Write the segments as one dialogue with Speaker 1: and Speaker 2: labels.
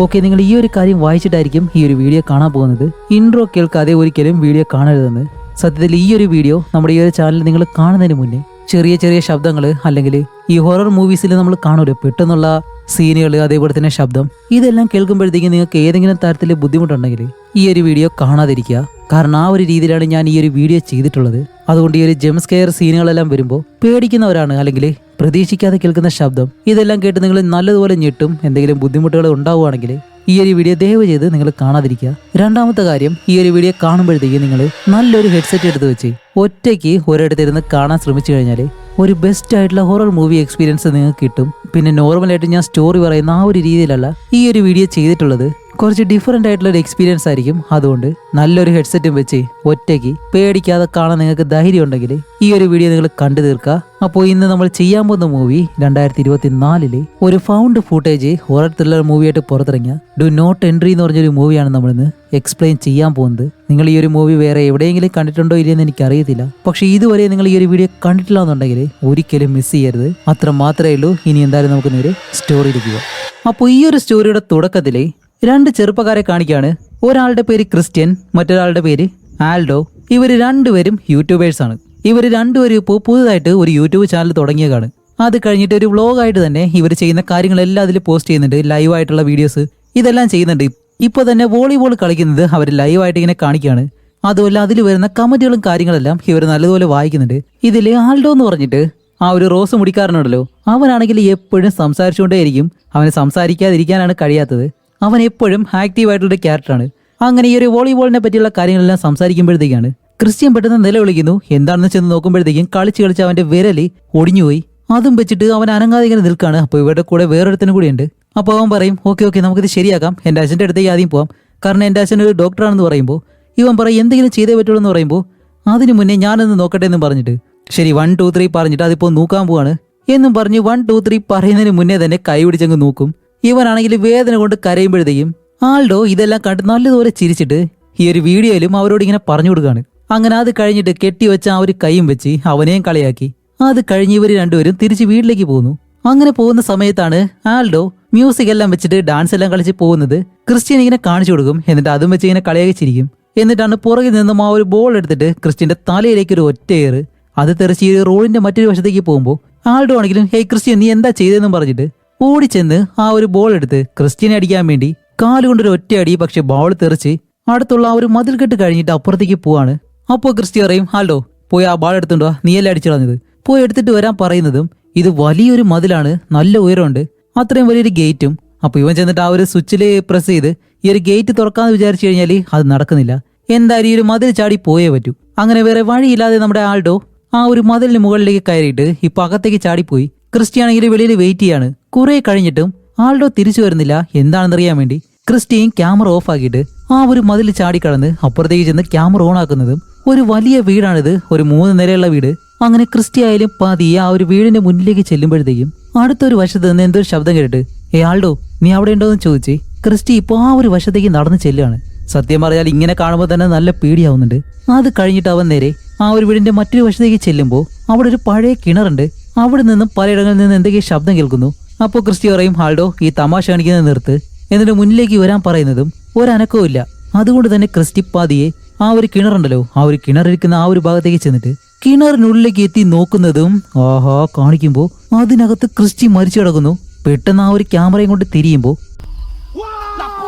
Speaker 1: Okay, നിങ്ങൾ ഈ ഒരു കാര്യം വായിച്ചിട്ടായിരിക്കും ഈ ഒരു വീഡിയോ കാണാൻ പോകുന്നത്. ഇൻട്രോ കേൾക്കാതെ ഒരിക്കലും വീഡിയോ കാണരുതെന്ന്. സത്യത്തിൽ ഈ ഒരു വീഡിയോ നമ്മുടെ ഈ ഒരു ചാനൽ നിങ്ങൾ കാണുന്നതിന് മുന്നേ ചെറിയ ചെറിയ ശബ്ദങ്ങൾ അല്ലെങ്കിൽ ഈ ഹൊറർ മൂവീസിൽ നമ്മൾ കാണൂല്ലോ പെട്ടെന്നുള്ള സീനുകൾ, അതേപോലെ തന്നെ ശബ്ദം, ഇതെല്ലാം കേൾക്കുമ്പോഴത്തേക്കും നിങ്ങൾക്ക് ഏതെങ്കിലും തരത്തിൽ ബുദ്ധിമുട്ടുണ്ടെങ്കിൽ ഈ ഒരു വീഡിയോ കാണാതിരിക്കുക. കാരണം ആ ഒരു രീതിയിലാണ് ഞാൻ ഈ ഒരു വീഡിയോ ചെയ്തിട്ടുള്ളത്. അതുകൊണ്ട് ഈ ഒരു ജംപ് സ്കെയർ സീനുകളെല്ലാം വരുമ്പോൾ പേടിക്കുന്നവരാണ് അല്ലെങ്കിൽ പ്രതീക്ഷിക്കാതെ കേൾക്കുന്ന ശബ്ദം, ഇതെല്ലാം കേട്ട് നിങ്ങൾ നല്ലതുപോലെ ഞെട്ടും, എന്തെങ്കിലും ബുദ്ധിമുട്ടുകൾ ഉണ്ടാവുകയാണെങ്കിൽ ഈ ഒരു വീഡിയോ ദയവ് ചെയ്ത് നിങ്ങൾ കാണാതിരിക്കുക. രണ്ടാമത്തെ കാര്യം, ഈ ഒരു വീഡിയോ കാണുമ്പോഴത്തേക്ക് നിങ്ങൾ നല്ലൊരു ഹെഡ്സെറ്റ് എടുത്ത് വെച്ച് ഒറ്റയ്ക്ക് ഒരിടത്തിരുന്ന് കാണാൻ ശ്രമിച്ചു കഴിഞ്ഞാൽ ഒരു ബെസ്റ്റ് ആയിട്ടുള്ള ഹൊറർ മൂവി എക്സ്പീരിയൻസ് നിങ്ങൾക്ക് കിട്ടും. പിന്നെ നോർമലായിട്ട് ഞാൻ സ്റ്റോറി പറയുന്ന ആ ഒരു രീതിയിലല്ല ഈ ഒരു വീഡിയോ ചെയ്തിട്ടുള്ളത്. കുറച്ച് ഡിഫറെൻ്റ് ആയിട്ടുള്ള ഒരു എക്സ്പീരിയൻസ് ആയിരിക്കും. അതുകൊണ്ട് നല്ലൊരു ഹെഡ്സെറ്റും വെച്ച് ഒറ്റയ്ക്ക് പേടിക്കാതെ കാണാൻ നിങ്ങൾക്ക് ധൈര്യം ഉണ്ടെങ്കിൽ ഈ ഒരു വീഡിയോ നിങ്ങൾ കണ്ടു തീർക്കുക. അപ്പോൾ ഇന്ന് നമ്മൾ ചെയ്യാൻ പോകുന്ന മൂവി 2024 ഒരു ഫൗണ്ട് ഫൂട്ടേജ് ഹൊറർ ത്രില്ലർ മൂവിയായിട്ട് പുറത്തിറങ്ങിയ ഡു നോട്ട് എൻട്രി എന്ന് പറഞ്ഞൊരു മൂവിയാണ് നമ്മളിന്ന് എക്സ്പ്ലെയിൻ ചെയ്യാൻ പോകുന്നത്. നിങ്ങൾ ഈ ഒരു മൂവി വേറെ എവിടെയെങ്കിലും കണ്ടിട്ടുണ്ടോ ഇല്ലയെന്ന് എനിക്കറിയത്തില്ല. പക്ഷേ ഇതുവരെ നിങ്ങൾ ഈ ഒരു വീഡിയോ കണ്ടിട്ടില്ല എന്നുണ്ടെങ്കിൽ ഒരിക്കലും മിസ് ചെയ്യരുത്. അത്ര മാത്രമേ ഉള്ളൂ. ഇനി എന്തായാലും നമുക്ക് നേരെ സ്റ്റോറിയിലേക്ക് പോകാം. അപ്പോൾ ഈ ഒരു സ്റ്റോറിയുടെ തുടക്കത്തിലെ രണ്ട് ചെറുപ്പക്കാരെ കാണിക്കാണ്. ഒരാളുടെ പേര് ക്രിസ്ത്യൻ, മറ്റൊരാളുടെ പേര് ആൽഡോ. ഇവർ രണ്ടുപേരും യൂട്യൂബേഴ്സാണ്. ഇവർ രണ്ടുപേരും ഇപ്പോൾ പുതുതായിട്ട് ഒരു യൂട്യൂബ് ചാനൽ തുടങ്ങിയതാണ്. അത് കഴിഞ്ഞിട്ട് ഒരു വ്ളോഗായിട്ട് തന്നെ ഇവർ ചെയ്യുന്ന കാര്യങ്ങളെല്ലാം അതിൽ പോസ്റ്റ് ചെയ്യുന്നുണ്ട്. ലൈവായിട്ടുള്ള വീഡിയോസ് ഇതെല്ലാം ചെയ്യുന്നുണ്ട്. ഇപ്പോൾ തന്നെ വോളിബോൾ കളിക്കുന്നത് അവർ ലൈവായിട്ട് ഇങ്ങനെ കാണിക്കുകയാണ്. അതുമല്ല അതിൽ വരുന്ന കമന്റുകളും കാര്യങ്ങളെല്ലാം ഇവർ നല്ലതുപോലെ വായിക്കുന്നുണ്ട്. ഇതിൽ ആൽഡോ എന്ന് പറഞ്ഞിട്ട് ആ ഒരു റോസ് മുടിക്കാരനുണ്ടല്ലോ, അവനാണെങ്കിൽ എപ്പോഴും സംസാരിച്ചുകൊണ്ടേയിരിക്കും. അവന് സംസാരിക്കാതിരിക്കാനാണ് കഴിയാത്തത്. അവൻ എപ്പോഴും ആക്റ്റീവായിട്ടുള്ള ക്യാരക്ടറാണ്. അങ്ങനെ ഈ ഒരു വോളിബോളിനെ പറ്റിയുള്ള കാര്യങ്ങളെല്ലാം സംസാരിക്കുമ്പോഴത്തേക്കാണ് ക്രിസ്ത്യൻ പെട്ടെന്ന് നിലവിളിക്കുന്നു. എന്താണെന്ന് ചെന്ന് നോക്കുമ്പോഴത്തേക്കും കളിച്ച് അവന്റെ വിരല് ഒടിഞ്ഞുപോയി. അതും വെച്ചിട്ട് അവൻ അനങ്ങാതെ ഇങ്ങനെ നിൽക്കുകയാണ്. അപ്പോൾ ഇവരുടെ കൂടെ വേറൊരുത്തനും കൂടി ഉണ്ട്. അപ്പോൾ അവൻ പറയും, ഓക്കെ നമുക്കിത് ശരിയാക്കാം, എൻ്റെ അച്ഛൻ്റെ അടുത്തേക്ക് ആദ്യം പോവാം, കാരണം എൻ്റെ അച്ഛൻ ഒരു ഡോക്ടറാണെന്ന് പറയുമ്പോൾ ഇവൻ പറയും എന്തെങ്കിലും ചെയ്തേ പറ്റുള്ളൂ എന്ന് പറയുമ്പോൾ അതിന് മുന്നേ ഞാനൊന്ന് നോക്കട്ടെ എന്നും പറഞ്ഞിട്ട് ശരി 1 2 3 പറഞ്ഞിട്ട് അതിപ്പോൾ നോക്കാൻ പോവാണ് എന്നും പറഞ്ഞ് 1 2 3 പറയുന്നതിന് മുന്നേ തന്നെ കൈ പിടിച്ചങ്ങ് നോക്കും. ഇവനാണെങ്കിൽ വേദന കൊണ്ട് കരയുമ്പോഴത്തേക്കും ആൾഡോ ഇതെല്ലാം കണ്ട് നല്ലതുപോലെ ചിരിച്ചിട്ട് ഈ ഒരു വീഡിയോയിലും അവരോട് ഇങ്ങനെ പറഞ്ഞു കൊടുക്കുകയാണ്. അങ്ങനെ അത് കഴിഞ്ഞിട്ട് കെട്ടിവെച്ച ആ ഒരു കൈയും വെച്ച് അവനെയും കളിയാക്കി. അത് കഴിഞ്ഞ് ഇവർ രണ്ടുപേരും തിരിച്ച് വീട്ടിലേക്ക് പോകുന്നു. അങ്ങനെ പോകുന്ന സമയത്താണ് ആൾഡോ മ്യൂസിക് എല്ലാം വെച്ചിട്ട് ഡാൻസ് എല്ലാം കളിച്ച് പോകുന്നത്. ക്രിസ്ത്യൻ ഇങ്ങനെ കാണിച്ചു കൊടുക്കും. എന്നിട്ട് അതും വെച്ച് ഇങ്ങനെ കളിയാക്കി ചിരിക്കും. എന്നിട്ടാണ് പുറകിൽ നിന്നും ആ ഒരു ബോൾ എടുത്തിട്ട് ക്രിസ്ത്യന്റെ തലയിലേക്ക് ഒരു ഒറ്റയേറ് അത് തെറിച്ച് ഈ റോഡിന്റെ മറ്റൊരു വശത്തേക്ക് പോകുമ്പോൾ ആൾഡോ ആണെങ്കിലും ഹേയ് ക്രിസ്ത്യൻ നീ എന്താ ചെയ്തതെന്നും പറഞ്ഞിട്ട് ഓടിച്ചെന്ന് ആ ഒരു ബോൾ എടുത്ത് ക്രിസ്ത്യനെ അടിക്കാൻ വേണ്ടി കാലുകൊണ്ടൊരു ഒറ്റ അടി. പക്ഷെ ബോൾ തെറിച്ച് അടുത്തുള്ള ആ ഒരു മതിൽ കെട്ട് കഴിഞ്ഞിട്ട് അപ്പുറത്തേക്ക് പോവാണ്. അപ്പോൾ ക്രിസ്ത്യൻ പറയും, ഹലോ പോയി ആ ബാൾ എടുത്തുണ്ടോ, നീയല്ലേ അടിച്ചു കളഞ്ഞത്, പോയി എടുത്തിട്ട് വരാൻ പറയുന്നതും ഇത് വലിയൊരു മതിലാണ്, നല്ല ഉയരമുണ്ട്, അത്രയും വലിയൊരു ഗേറ്റും. അപ്പൊ ഇവൻ ചെന്നിട്ട് ആ ഒരു സ്വിച്ചില് പ്രസ് ചെയ്ത് ഈ ഒരു ഗേറ്റ് തുറക്കാന്ന് വിചാരിച്ചു കഴിഞ്ഞാൽ അത് നടക്കുന്നില്ല. എന്തായാലും ഈ ഒരു മതിൽ ചാടി പോയേ പറ്റൂ. അങ്ങനെ വേറെ വഴിയില്ലാതെ നമ്മുടെ ആൾഡോ ആ ഒരു മതിലിന് മുകളിലേക്ക് കയറിയിട്ട് ഇപ്പൊ അകത്തേക്ക് ചാടിപ്പോയി. ക്രിസ്റ്റിയാണെങ്കിൽ വെളിയിൽ വെയിറ്റ് ചെയ്യാണ്. കുറെ കഴിഞ്ഞിട്ടും ആൾഡോ തിരിച്ചു വരുന്നില്ല. എന്താണെന്നറിയാൻ വേണ്ടി ക്രിസ്റ്റിയും ക്യാമറ ഓഫ് ആക്കിയിട്ട് ആ ഒരു മതിൽ ചാടിക്കടന്ന് അപ്പുറത്തേക്ക് ചെന്ന് ക്യാമറ ഓൺ ആക്കുന്നതും ഒരു വലിയ വീടാണിത്, ഒരു 3 നിലയുള്ള വീട്. അങ്ങനെ ക്രിസ്റ്റി ആയാലും പതിയെ ആ ഒരു വീടിന്റെ മുന്നിലേക്ക് ചെല്ലുമ്പോഴത്തേക്കും അടുത്തൊരു വശത്ത് നിന്ന് എന്തൊരു ശബ്ദം കേട്ടിട്ട് ആൾഡോ നീ അവിടെ ഉണ്ടോ എന്ന് ചോദിച്ച് ക്രിസ്റ്റി ഇപ്പോൾ ആ ഒരു വശത്തേക്ക് നടന്ന് ചെല്ലുകയാണ്. സത്യം പറഞ്ഞാൽ ഇങ്ങനെ കാണുമ്പോൾ തന്നെ നല്ല പേടിയാവുന്നുണ്ട്. അത് കഴിഞ്ഞിട്ട് അവൻ നേരെ ആ ഒരു വീടിന്റെ മറ്റൊരു വശത്തേക്ക് ചെല്ലുമ്പോൾ അവിടെ ഒരു പഴയ കിണറുണ്ട്. അവിടെ നിന്നും പലയിടങ്ങളിൽ നിന്ന് എന്തൊക്കെയോ ശബ്ദം കേൾക്കുന്നു. അപ്പോൾ ക്രിസ്റ്റി പറയും, ആൾഡോ ഈ തമാശ കാണിക്കുന്നത് നിർത്ത്, എന്നിട്ട് മുന്നിലേക്ക് വരാൻ പറയുന്നതും ഒരനക്കവും ഇല്ല. അതുകൊണ്ട് തന്നെ ക്രിസ്റ്റി പാതിയെ ആ ഒരു കിണറുണ്ടല്ലോ, ആ ഒരു കിണറിരിക്കുന്ന ആ ഒരു ഭാഗത്തേക്ക് ചെന്നിട്ട് കിണറിനുള്ളിലേക്ക് എത്തി നോക്കുന്നതും ആഹാ കാണിക്കുമ്പോൾ അതിനകത്ത് ക്രിസ്റ്റി മരിച്ചു കിടക്കുന്നു. പെട്ടെന്ന് ആ ഒരു ക്യാമറയും കൊണ്ട് തിരിയുമ്പോൾ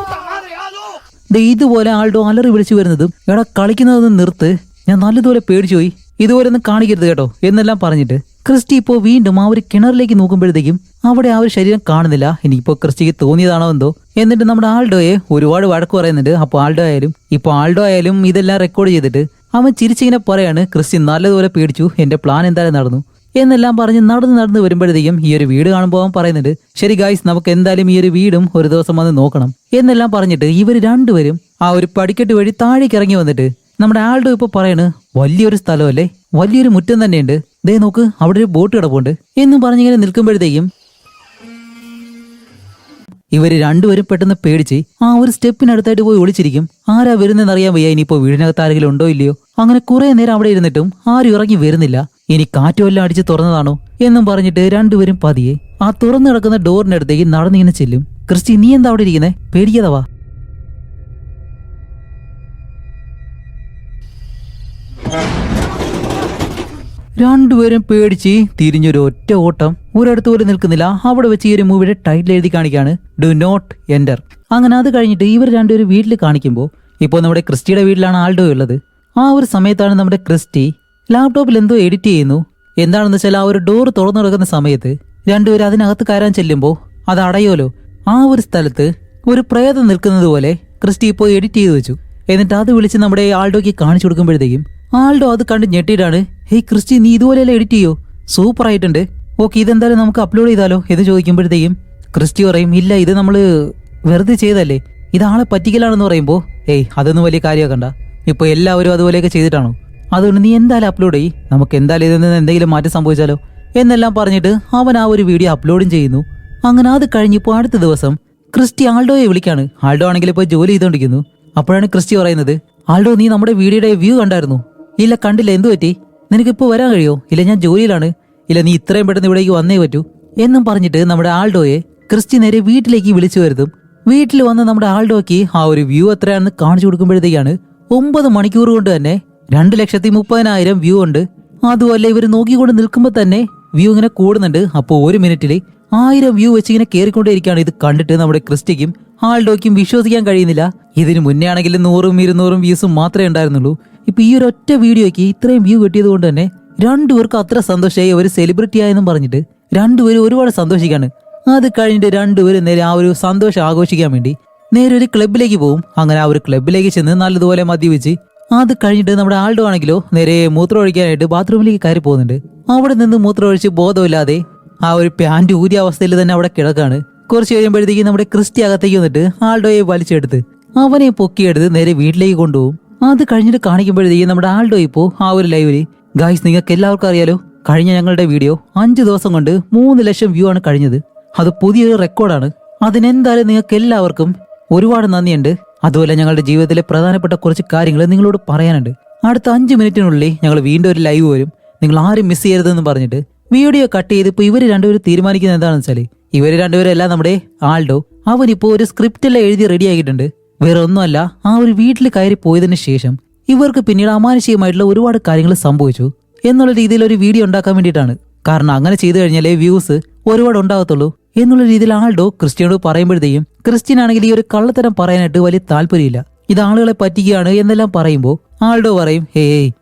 Speaker 1: ഇതുപോലെ ആൾഡോ അലറി വിളിച്ചു വരുന്നതും എടാ കളിക്കുന്നതൊന്നും നിർത്ത്, ഞാൻ നല്ലതുപോലെ പേടിച്ചുപോയി, ഇതുപോലെ ഒന്നും കാണിക്കരുത് കേട്ടോ എന്നെല്ലാം പറഞ്ഞിട്ട് ക്രിസ്റ്റി ഇപ്പോൾ വീണ്ടും ആ ഒരു കിണറിലേക്ക് നോക്കുമ്പോഴത്തേക്കും അവിടെ ആ ഒരു ശരീരം കാണുന്നില്ല. ഇനിയിപ്പോൾ ക്രിസ്റ്റിക്ക് തോന്നിയതാണോ എന്തോ. എന്നിട്ട് നമ്മുടെ ആൾഡോയെ ഒരുപാട് വഴക്ക് പറയുന്നുണ്ട്. അപ്പോൾ ആൾഡോ ആയാലും ഇതെല്ലാം റെക്കോർഡ് ചെയ്തിട്ട് അവൻ ചിരിച്ചിങ്ങനെ പറയാണ്, ക്രിസ്റ്റി നല്ലതുപോലെ പേടിച്ചു, എന്റെ പ്ലാൻ എന്തായാലും നടന്നു എന്നെല്ലാം പറഞ്ഞ് നടന്ന് വരുമ്പോഴത്തേക്കും ഈ ഒരു വീട് കാണുമ്പോൾ അവൻ പറയുന്നുണ്ട്, ശരി ഗായ്സ് നമുക്ക് എന്തായാലും ഈ ഒരു വീടും ഒരു ദിവസം വന്ന് നോക്കണം എന്നെല്ലാം പറഞ്ഞിട്ട് ഇവർ രണ്ടുപേരും ആ ഒരു പടിക്കെട്ട് വഴി താഴേക്ക് ഇറങ്ങി വന്നിട്ട് നമ്മുടെ ആൾഡോ ഇപ്പോൾ പറയാണ്, വലിയൊരു സ്ഥലമല്ലേ, വലിയൊരു മുറ്റം തന്നെയുണ്ട്, ദേ നോക്ക് അവിടെ ഒരു ബോട്ട് കിടപ്പുണ്ട് എന്നും പറഞ്ഞിങ്ങനെ നിൽക്കുമ്പോഴത്തേക്കും ഇവര് രണ്ടുപേരും പെട്ടെന്ന് പേടിച്ച് ആ ഒരു സ്റ്റെപ്പിനടുത്തായിട്ട് പോയി ഒളിച്ചിരിക്കും. ആരാ വരുന്നതെന്ന് അറിയാൻ വയ്യ. ഇനിയിപ്പോ വീടിനകത്ത് ആരെങ്കിലും ഉണ്ടോ ഇല്ലയോ. അങ്ങനെ കുറെ നേരം അവിടെ ഇരുന്നിട്ടും ആരും ഇറങ്ങി വരുന്നില്ല. ഇനി കാറ്റുമെല്ലാം അടിച്ച് തുറന്നതാണോ എന്നും പറഞ്ഞിട്ട് രണ്ടുപേരും പതിയെ ആ തുറന്നു കിടക്കുന്ന ഡോറിനടുത്തേക്ക് നടന്നിങ്ങനെ ചെല്ലും. ക്രിസ്റ്റി നീ എന്താ അവിടെ ഇരിക്കുന്നേ? പേടിക്കാതെ വാ. രണ്ടുപേരും പേടിച്ച് തിരിഞ്ഞൊരു ഒറ്റ ഓട്ടം. ഒരിടത്ത് പോലും നിൽക്കുന്നില്ല. അവിടെ വെച്ച് ഈ ഒരു മൂവിയുടെ ടൈറ്റിൽ എഴുതി കാണിക്കാണ് ഡു നോട്ട് എൻ്റർ. അങ്ങനെ അത് കഴിഞ്ഞിട്ട് ഇവർ രണ്ടുപേരും വീട്ടിൽ കാണിക്കുമ്പോൾ ഇപ്പോൾ നമ്മുടെ ക്രിസ്റ്റിയുടെ വീട്ടിലാണ് ആൾഡോ ഉള്ളത്. ആ ഒരു സമയത്താണ് നമ്മുടെ ക്രിസ്റ്റി ലാപ്ടോപ്പിൽ എന്തോ എഡിറ്റ് ചെയ്യുന്നു. എന്താണെന്ന് വെച്ചാൽ ആ ഒരു ഡോർ തുറന്നു കിടക്കുന്ന സമയത്ത് രണ്ടുപേരും അതിനകത്ത് കയറാൻ ചെല്ലുമ്പോൾ അത് അടയോലോ. ആ ഒരു സ്ഥലത്ത് ഒരു പ്രേതം നിൽക്കുന്നത് പോലെ ക്രിസ്റ്റി ഇപ്പോൾ എഡിറ്റ് ചെയ്ത് വെച്ചു. എന്നിട്ട് അത് വിളിച്ച് നമ്മുടെ ആൾഡോയ്ക്ക് കാണിച്ചു കൊടുക്കുമ്പോഴത്തേക്കും ആൾഡോ അത് കണ്ട് ഞെട്ടിയിട്ടാണ്, ഹേയ് ക്രിസ്റ്റി നീ ഇതുപോലെയല്ല എഡിറ്റ് ചെയ്യോ, സൂപ്പർ ആയിട്ടുണ്ട്, ഓക്കെ ഇതെന്തായാലും നമുക്ക് അപ്ലോഡ് ചെയ്താലോ എന്ന് ചോദിക്കുമ്പോഴത്തേക്കും ക്രിസ്റ്റി പറയും, ഇല്ല ഇത് നമ്മൾ വെറുതെ ചെയ്തല്ലേ, ഇതാളെ പറ്റിക്കലാണെന്ന് പറയുമ്പോൾ അതൊന്നും വലിയ കാര്യമാക്കണ്ട, ഇപ്പോൾ എല്ലാവരും അതുപോലെയൊക്കെ ചെയ്തിട്ടാണോ, അതുകൊണ്ട് നീ എന്തായാലും അപ്ലോഡ് ചെയ്യ്, നമുക്ക് എന്തായാലും ഇതിൽ നിന്ന് എന്തെങ്കിലും മാറ്റം സംഭവിച്ചാലോ എന്നെല്ലാം പറഞ്ഞിട്ട് അവൻ ആ ഒരു വീഡിയോ അപ്ലോഡും ചെയ്യുന്നു. അങ്ങനെ അത് കഴിഞ്ഞപ്പോൾ അടുത്ത ദിവസം ക്രിസ്റ്റി ആൾഡോയെ വിളിക്കാണ്. ആൾഡോ ആണെങ്കിൽ ഇപ്പോൾ ജോലി ചെയ്തുകൊണ്ടിരിക്കുന്നു. അപ്പോഴാണ് ക്രിസ്റ്റി പറയുന്നത്, ആൾഡോ നീ നമ്മുടെ വീഡിയോയുടെ വ്യൂ കണ്ടായിരുന്നു? ഇല്ല കണ്ടില്ല, എന്തു പറ്റി, നിനക്കിപ്പോൾ വരാൻ കഴിയോ? ഇല്ല ഞാൻ ജോലിയിലാണ്. ഇല്ല നീ ഇത്രയും പെട്ടെന്ന് ഇവിടേക്ക് വന്നേ പറ്റൂ എന്നും പറഞ്ഞിട്ട് നമ്മുടെ ആൾഡോയെ ക്രിസ്റ്റി നേരെ വീട്ടിലേക്ക് വിളിച്ചു വരുത്തും. വീട്ടിൽ വന്ന് നമ്മുടെ ആൾഡോയ്ക്ക് ആ ഒരു വ്യൂ എത്രയാണെന്ന് കാണിച്ചു കൊടുക്കുമ്പോഴത്തേക്കാണ് 9 മണിക്കൂർ കൊണ്ട് തന്നെ 2,30,000 വ്യൂ ഉണ്ട്. അതുമല്ല ഇവർ നോക്കിക്കൊണ്ട് നിൽക്കുമ്പോൾ തന്നെ വ്യൂ ഇങ്ങനെ കൂടുന്നുണ്ട്. അപ്പോൾ 1 മിനിറ്റിൽ 1000 വ്യൂ വെച്ച് ഇങ്ങനെ കയറിക്കൊണ്ടേയിരിക്കുകയാണ്. ഇത് കണ്ടിട്ട് നമ്മുടെ ക്രിസ്റ്റിക്കും ആൾഡോയ്ക്കും വിശ്വസിക്കാൻ കഴിയുന്നില്ല. ഇതിന് മുന്നേ ആണെങ്കിൽ 100-200 വ്യൂസും മാത്രമേ ഉണ്ടായിരുന്നുള്ളൂ. ഇപ്പൊ ഈ ഒരു ഒറ്റ വീഡിയോയ്ക്ക് ഇത്രയും വ്യൂ കിട്ടിയത് കൊണ്ട് തന്നെ രണ്ടുപേർക്കും അത്ര സന്തോഷമായി. ഒരു സെലിബ്രിറ്റി ആയെന്നും പറഞ്ഞിട്ട് രണ്ടുപേരും ഒരുപാട് സന്തോഷിക്കാണ്. അത് കഴിഞ്ഞിട്ട് രണ്ടുപേരും നേരെ ആ ഒരു സന്തോഷം ആഘോഷിക്കാൻ വേണ്ടി നേരെ ഒരു ക്ലബിലേക്ക് പോകും. അങ്ങനെ ആ ഒരു ക്ലബിലേക്ക് ചെന്ന് നല്ലതുപോലെ മദ്യപിച്ച് അത് കഴിഞ്ഞിട്ട് നമ്മുടെ ആൾഡോ ആണെങ്കിലോ നേരെ മൂത്രം ഒഴിക്കാനായിട്ട് ബാത്റൂമിലേക്ക് കയറി പോകുന്നുണ്ട്. അവിടെ നിന്ന് മൂത്രം ഒഴിച്ച് ബോധമില്ലാതെ ആ ഒരു പാൻറ് ഊരിയ അവസ്ഥയിൽ തന്നെ അവിടെ കിടക്കാണ്. കുറച്ച് കഴിയുമ്പോഴത്തേക്ക് നമ്മുടെ ക്രിസ്റ്റി അകത്തേക്ക് വന്നിട്ട് ആൾഡോയെ വലിച്ചെടുത്ത് അവനെ പൊക്കിയെടുത്ത് നേരെ വീട്ടിലേക്ക് കൊണ്ടുപോകും. അത് കഴിഞ്ഞിട്ട് കാണിക്കുമ്പോഴത്തേക്ക് നമ്മുടെ ആൾഡോ ഇപ്പോൾ ആ ഒരു ലൈവില്, ഗായ്സ് നിങ്ങൾക്ക് എല്ലാവർക്കും അറിയാലോ കഴിഞ്ഞ ഞങ്ങളുടെ വീഡിയോ 5 ദിവസം കൊണ്ട് 3 ലക്ഷം വ്യൂ ആണ് കഴിഞ്ഞത്. അത് പുതിയൊരു റെക്കോർഡാണ്. അതിനെന്തായാലും നിങ്ങൾക്ക് എല്ലാവർക്കും ഒരുപാട് നന്ദിയുണ്ട്. അതുപോലെ ഞങ്ങളുടെ ജീവിതത്തിലെ പ്രധാനപ്പെട്ട കുറച്ച് കാര്യങ്ങൾ നിങ്ങളോട് പറയാനുണ്ട്. അടുത്ത 5 മിനിറ്റിനുള്ളിൽ ഞങ്ങൾ വീണ്ടും ഒരു ലൈവ് വരും, നിങ്ങൾ ആരും മിസ് ചെയ്യരുതെന്ന് പറഞ്ഞിട്ട് വീഡിയോ കട്ട് ചെയ്ത് ഇപ്പോൾ ഇവർ രണ്ടുപേരും തീരുമാനിക്കുന്നത് എന്താണെന്ന് വെച്ചാൽ ഇവർ രണ്ടുപേരും എല്ലാം നമ്മുടെ ആൾഡോ അവനിപ്പോൾ ഒരു സ്ക്രിപ്റ്റെല്ലാം എഴുതി റെഡി ആക്കിയിട്ടുണ്ട്. വേറെ ഒന്നുമല്ല, ആ ഒരു വീട്ടിൽ കയറി പോയതിനു ശേഷം ഇവർക്ക് പിന്നീട് അമാനുഷികമായിട്ടുള്ള ഒരുപാട് കാര്യങ്ങൾ സംഭവിച്ചു എന്നുള്ള രീതിയിൽ ഒരു വീഡിയോ ഉണ്ടാക്കാൻ വേണ്ടിയിട്ടാണ്. കാരണം അങ്ങനെ ചെയ്തു കഴിഞ്ഞാലേ വ്യൂസ് ഒരുപാട് ഉണ്ടാകത്തുള്ളൂ എന്നുള്ള രീതിയിൽ ആൾഡോ ക്രിസ്ത്യനോട് പറയുമ്പോഴത്തേക്കും ക്രിസ്ത്യൻ ആണെങ്കിൽ ഈ ഒരു കള്ളത്തരം പറയാനായിട്ട് വലിയ താല്പര്യമില്ല, ഇത് ആളുകളെ പറ്റിക്കുകയാണ് എന്നെല്ലാം പറയുമ്പോൾ ആൾഡോ പറയും,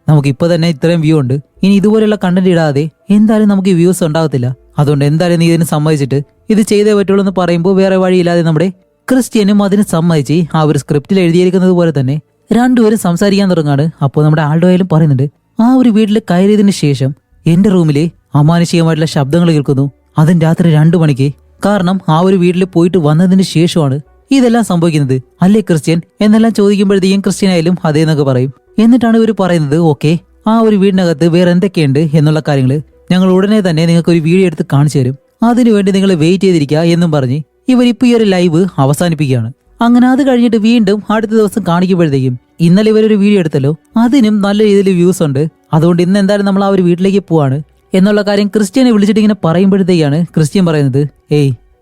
Speaker 1: നമുക്ക് ഇപ്പൊ തന്നെ ഇത്രയും വ്യൂ ഉണ്ട്, ഇനി ഇതുപോലെയുള്ള കണ്ടന്റ് ഇടാതെ എന്തായാലും നമുക്ക് വ്യൂസ് ഉണ്ടാകത്തില്ല, അതുകൊണ്ട് എന്തായാലും നീ ഇതിന് സമ്മതിച്ചിട്ട് ഇത് ചെയ്തേ പറ്റുള്ളൂ എന്ന് പറയുമ്പോൾ വേറെ വഴിയില്ലാതെ നമ്മുടെ ക്രിസ്ത്യനും അതിന് സമ്മതിച്ച് ആ ഒരു സ്ക്രിപ്റ്റിൽ എഴുതിയിരിക്കുന്നത് പോലെ തന്നെ രണ്ടുപേരും സംസാരിക്കാൻ തുടങ്ങാണ്. അപ്പോൾ നമ്മുടെ ആൾഡോയിലും പറയുന്നുണ്ട്, ആ ഒരു വീട്ടിൽ കയറിയതിന് ശേഷം എന്റെ റൂമിലെ അമാനുഷികമായിട്ടുള്ള ശബ്ദങ്ങൾ കേൾക്കുന്നു, അതും രാത്രി 2 മണിക്ക്. കാരണം ആ ഒരു വീട്ടിൽ പോയിട്ട് വന്നതിന് ശേഷമാണ് ഇതെല്ലാം സംഭവിക്കുന്നത്, അല്ലേ ക്രിസ്ത്യൻ എന്നെല്ലാം ചോദിക്കുമ്പോഴത്തേക്കും ക്രിസ്ത്യൻ ആയാലും അതേന്നൊക്കെ പറയും. എന്നിട്ടാണ് ഇവർ പറയുന്നത്, ഓക്കെ ആ ഒരു വീടിനകത്ത് വേറെ എന്തൊക്കെയുണ്ട് എന്നുള്ള കാര്യങ്ങൾ ഞങ്ങൾ ഉടനെ തന്നെ നിങ്ങൾക്ക് ഒരു വീഡിയോ എടുത്ത് കാണിച്ചു തരും, അതിനുവേണ്ടി നിങ്ങൾ വെയിറ്റ് ചെയ്തിരിക്കുക എന്നും പറഞ്ഞ് ഇവരിപ്പോൾ ഈ ഒരു ലൈവ് അവസാനിപ്പിക്കുകയാണ്. അങ്ങനെ അത് കഴിഞ്ഞിട്ട് വീണ്ടും അടുത്ത ദിവസം കാണിക്കുമ്പോഴത്തേക്കും ഇന്നലെ ഇവരൊരു വീഡിയോ എടുത്തല്ലോ, അതിനും നല്ല രീതിയിൽ വ്യൂസ് ഉണ്ട്, അതുകൊണ്ട് ഇന്ന് എന്തായാലും നമ്മൾ ആ ഒരു വീട്ടിലേക്ക് പോവാണ് എന്നുള്ള കാര്യം ക്രിസ്ത്യനെ വിളിച്ചിട്ട് ഇങ്ങനെ പറയുമ്പോഴത്തേക്കാണ് ക്രിസ്ത്യൻ പറയുന്നത്,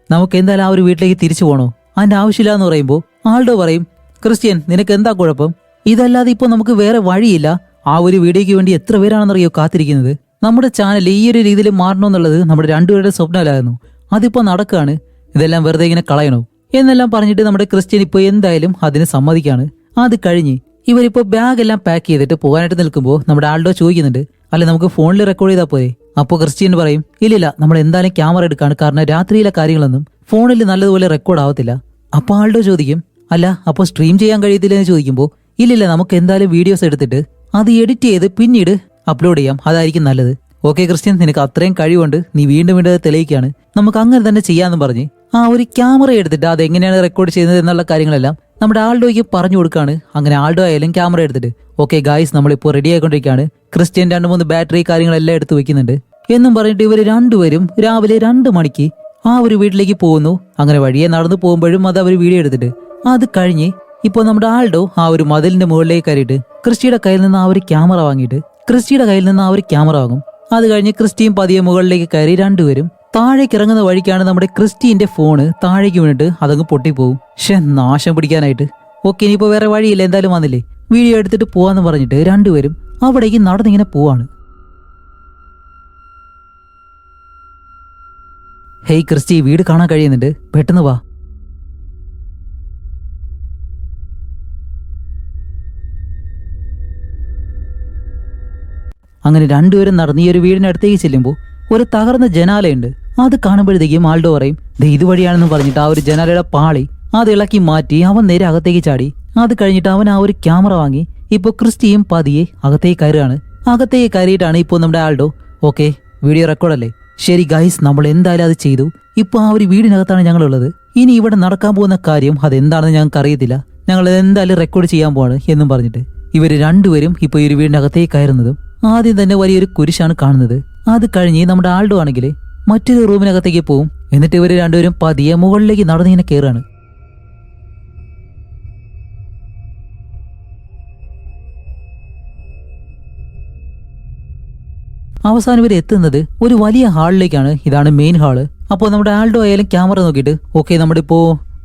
Speaker 1: നമുക്ക് എന്തായാലും ആ ഒരു വീട്ടിലേക്ക് തിരിച്ചു പോകണോ, അതിന്റെ ആവശ്യമില്ല എന്ന് പറയുമ്പോൾ ആൾഡോ പറയും, ക്രിസ്ത്യൻ നിനക്ക് എന്താ കുഴപ്പം, ഇതല്ലാതെ ഇപ്പോൾ നമുക്ക് വേറെ വഴിയില്ല, ആ ഒരു വീഡിയോയ്ക്ക് വേണ്ടി എത്ര പേരാണെന്നറിയോ കാത്തിരിക്കുന്നത്, നമ്മുടെ ചാനൽ ഈ ഒരു രീതിയിൽ മാറണമെന്നുള്ളത് നമ്മുടെ രണ്ടുപേരുടെ സ്വപ്നമല്ലായിരുന്നു, അതിപ്പോൾ നടക്കുകയാണ്, ഇതെല്ലാം വെറുതെ ഇങ്ങനെ കളയണോ എന്നെല്ലാം പറഞ്ഞിട്ട് നമ്മുടെ ക്രിസ്ത്യൻ ഇപ്പോൾ എന്തായാലും അതിന് സമ്മതിക്കാണ്. അത് കഴിഞ്ഞ് ഇവരിപ്പോൾ ബാഗ് എല്ലാം പാക്ക് ചെയ്തിട്ട് പോകാനായിട്ട് നിൽക്കുമ്പോൾ നമ്മുടെ ആൾഡോ ചോദിക്കുന്നുണ്ട്, അല്ലെ നമുക്ക് ഫോണിൽ റെക്കോർഡ് ചെയ്താൽ പോരെ? അപ്പോൾ ക്രിസ്ത്യൻ പറയും, ഇല്ലില്ല നമ്മൾ എന്തായാലും ക്യാമറ എടുക്കാണ്, കാരണം രാത്രിയിലെ കാര്യങ്ങളൊന്നും ഫോണിൽ നല്ലതുപോലെ റെക്കോർഡ് ആവത്തില്ല. അപ്പോൾ ആൾഡോ ചോദിക്കും, അല്ല അപ്പോൾ സ്ട്രീം ചെയ്യാൻ കഴിയത്തില്ല എന്ന് ചോദിക്കുമ്പോൾ ഇല്ലില്ല നമുക്ക് എന്തായാലും വീഡിയോസ് എടുത്തിട്ട് അത് എഡിറ്റ് ചെയ്ത് പിന്നീട് അപ്ലോഡ് ചെയ്യാം, അതായിരിക്കും നല്ലത്. ഓക്കെ ക്രിസ്ത്യൻ നിനക്ക് അത്രയും കഴിവുണ്ട്, നീ വീണ്ടും വീണ്ടും അത് തെളിയിക്കുകയാണ്, നമുക്ക് അങ്ങനെ തന്നെ ചെയ്യാമെന്ന് പറഞ്ഞ് ആ ഒരു ക്യാമറ എടുത്തിട്ട് അത് എങ്ങനെയാണ് റെക്കോർഡ് ചെയ്യുന്നത് എന്നുള്ള കാര്യങ്ങളെല്ലാം നമ്മുടെ ആൾഡോയ്ക്ക് പറഞ്ഞു കൊടുക്കാണ്. അങ്ങനെ ആൾഡോ ആയാലും ക്യാമറ എടുത്തിട്ട് ഓക്കെ ഗായ്സ് നമ്മളിപ്പോൾ റെഡി ആയിക്കൊണ്ടിരിക്കുകയാണ്, ക്രിസ്ത്യൻ 2-3 ബാറ്ററി കാര്യങ്ങളെല്ലാം എടുത്ത് വെക്കുന്നുണ്ട് എന്നും പറഞ്ഞിട്ട് ഇവർ രണ്ടുപേരും രാവിലെ 2 മണിക്ക് ആ ഒരു വീട്ടിലേക്ക് പോകുന്നു. അങ്ങനെ വഴിയെ നടന്നു പോകുമ്പോഴും അത് അവർ വീഡിയോ എടുത്തിട്ട് അത് കഴിഞ്ഞ് ഇപ്പോൾ നമ്മുടെ ആൾഡോ ആ ഒരു മതിലിന്റെ മുകളിലേക്ക് കയറിയിട്ട് ക്രിസ്റ്റിയുടെ കയ്യിൽ നിന്ന് ആ ഒരു ക്യാമറ വാങ്ങിയിട്ട് ക്രിസ്റ്റിയുടെ കയ്യിൽ നിന്ന് ആ ഒരു ക്യാമറ വാങ്ങും. അത് കഴിഞ്ഞ് ക്രിസ്റ്റിയും പതിയെ മുകളിലേക്ക് കയറി രണ്ടുപേരും താഴേക്ക് ഇറങ്ങുന്ന വഴിക്കാണ് നമ്മുടെ ക്രിസ്റ്റീന്റെ ഫോണ് താഴേക്ക് വീണിട്ട് അതങ്ങ് പൊട്ടിപ്പോവും. നാശം പിടിക്കാനായിട്ട്. ഓക്കെ, ഇനിയിപ്പോ വേറെ വഴിയില്ല, എന്തായാലും വന്നില്ലേ, വീഡിയോ എടുത്തിട്ട് പോവാന്ന് പറഞ്ഞിട്ട് രണ്ടുപേരും അവിടേക്ക് നടന്നിങ്ങനെ പോവാണ്. ഹേയ് ക്രിസ്റ്റി, വീട് കാണാൻ കഴിയുന്നുണ്ട്, പെട്ടെന്ന് വാ. അങ്ങനെ രണ്ടുപേരും നടന്ന് ഈ ഒരു വീടിനടുത്തേക്ക് ചെല്ലുമ്പോൾ ഒരു തകർന്ന ജനാലയുണ്ട്. അത് കാണുമ്പോഴത്തേക്കും ആൾഡോ പറയും ഇതുവഴിയാണെന്ന് പറഞ്ഞിട്ട് ആ ഒരു ജനാലയുടെ പാളി അത് ഇളക്കി മാറ്റി അവൻ നേരെ അകത്തേക്ക് ചാടി. അത് കഴിഞ്ഞിട്ട് അവൻ ആ ഒരു ക്യാമറ വാങ്ങി ഇപ്പൊ ക്രിസ്റ്റിയും പതിയെ അകത്തേക്ക് കയറുകയാണ്. അകത്തേക്ക് കയറിയിട്ടാണ് ഇപ്പോൾ നമ്മുടെ ആൾഡോ ഓക്കെ വീഡിയോ റെക്കോർഡല്ലേ, ശരി ഗൈസ്, നമ്മൾ എന്തായാലും അത് ചെയ്തു. ഇപ്പൊ ആ ഒരു വീടിനകത്താണ് ഞങ്ങളുള്ളത്. ഇനി ഇവിടെ നടക്കാൻ പോകുന്ന കാര്യം അതെന്താണെന്ന് ഞങ്ങൾക്ക് അറിയത്തില്ല, ഞങ്ങൾ എന്തായാലും റെക്കോർഡ് ചെയ്യാൻ പോവാണ് എന്നും പറഞ്ഞിട്ട് ഇവര് രണ്ടുപേരും ഇപ്പൊ ഈ ഒരു വീടിനകത്തേക്ക് കയറുന്നതും ആദ്യം തന്നെ വലിയൊരു കുരിശാണ് കാണുന്നത്. അത് കഴിഞ്ഞ് നമ്മുടെ ആൾഡോ ആണെങ്കിൽ മറ്റൊരു റൂമിനകത്തേക്ക് പോവും. എന്നിട്ട് ഇവര് രണ്ടുപേരും പതിയെ മുകളിലേക്ക് നടന്നിങ്ങനെ കയറാണ്. അവസാനം ഇവർ എത്തുന്നത് ഒരു വലിയ ഹാളിലേക്കാണ്. ഇതാണ് മെയിൻ ഹാള്. അപ്പോൾ നമ്മുടെ ആൾഡോ ആയാലും ക്യാമറ നോക്കിയിട്ട് ഓക്കെ നമ്മളിപ്പോ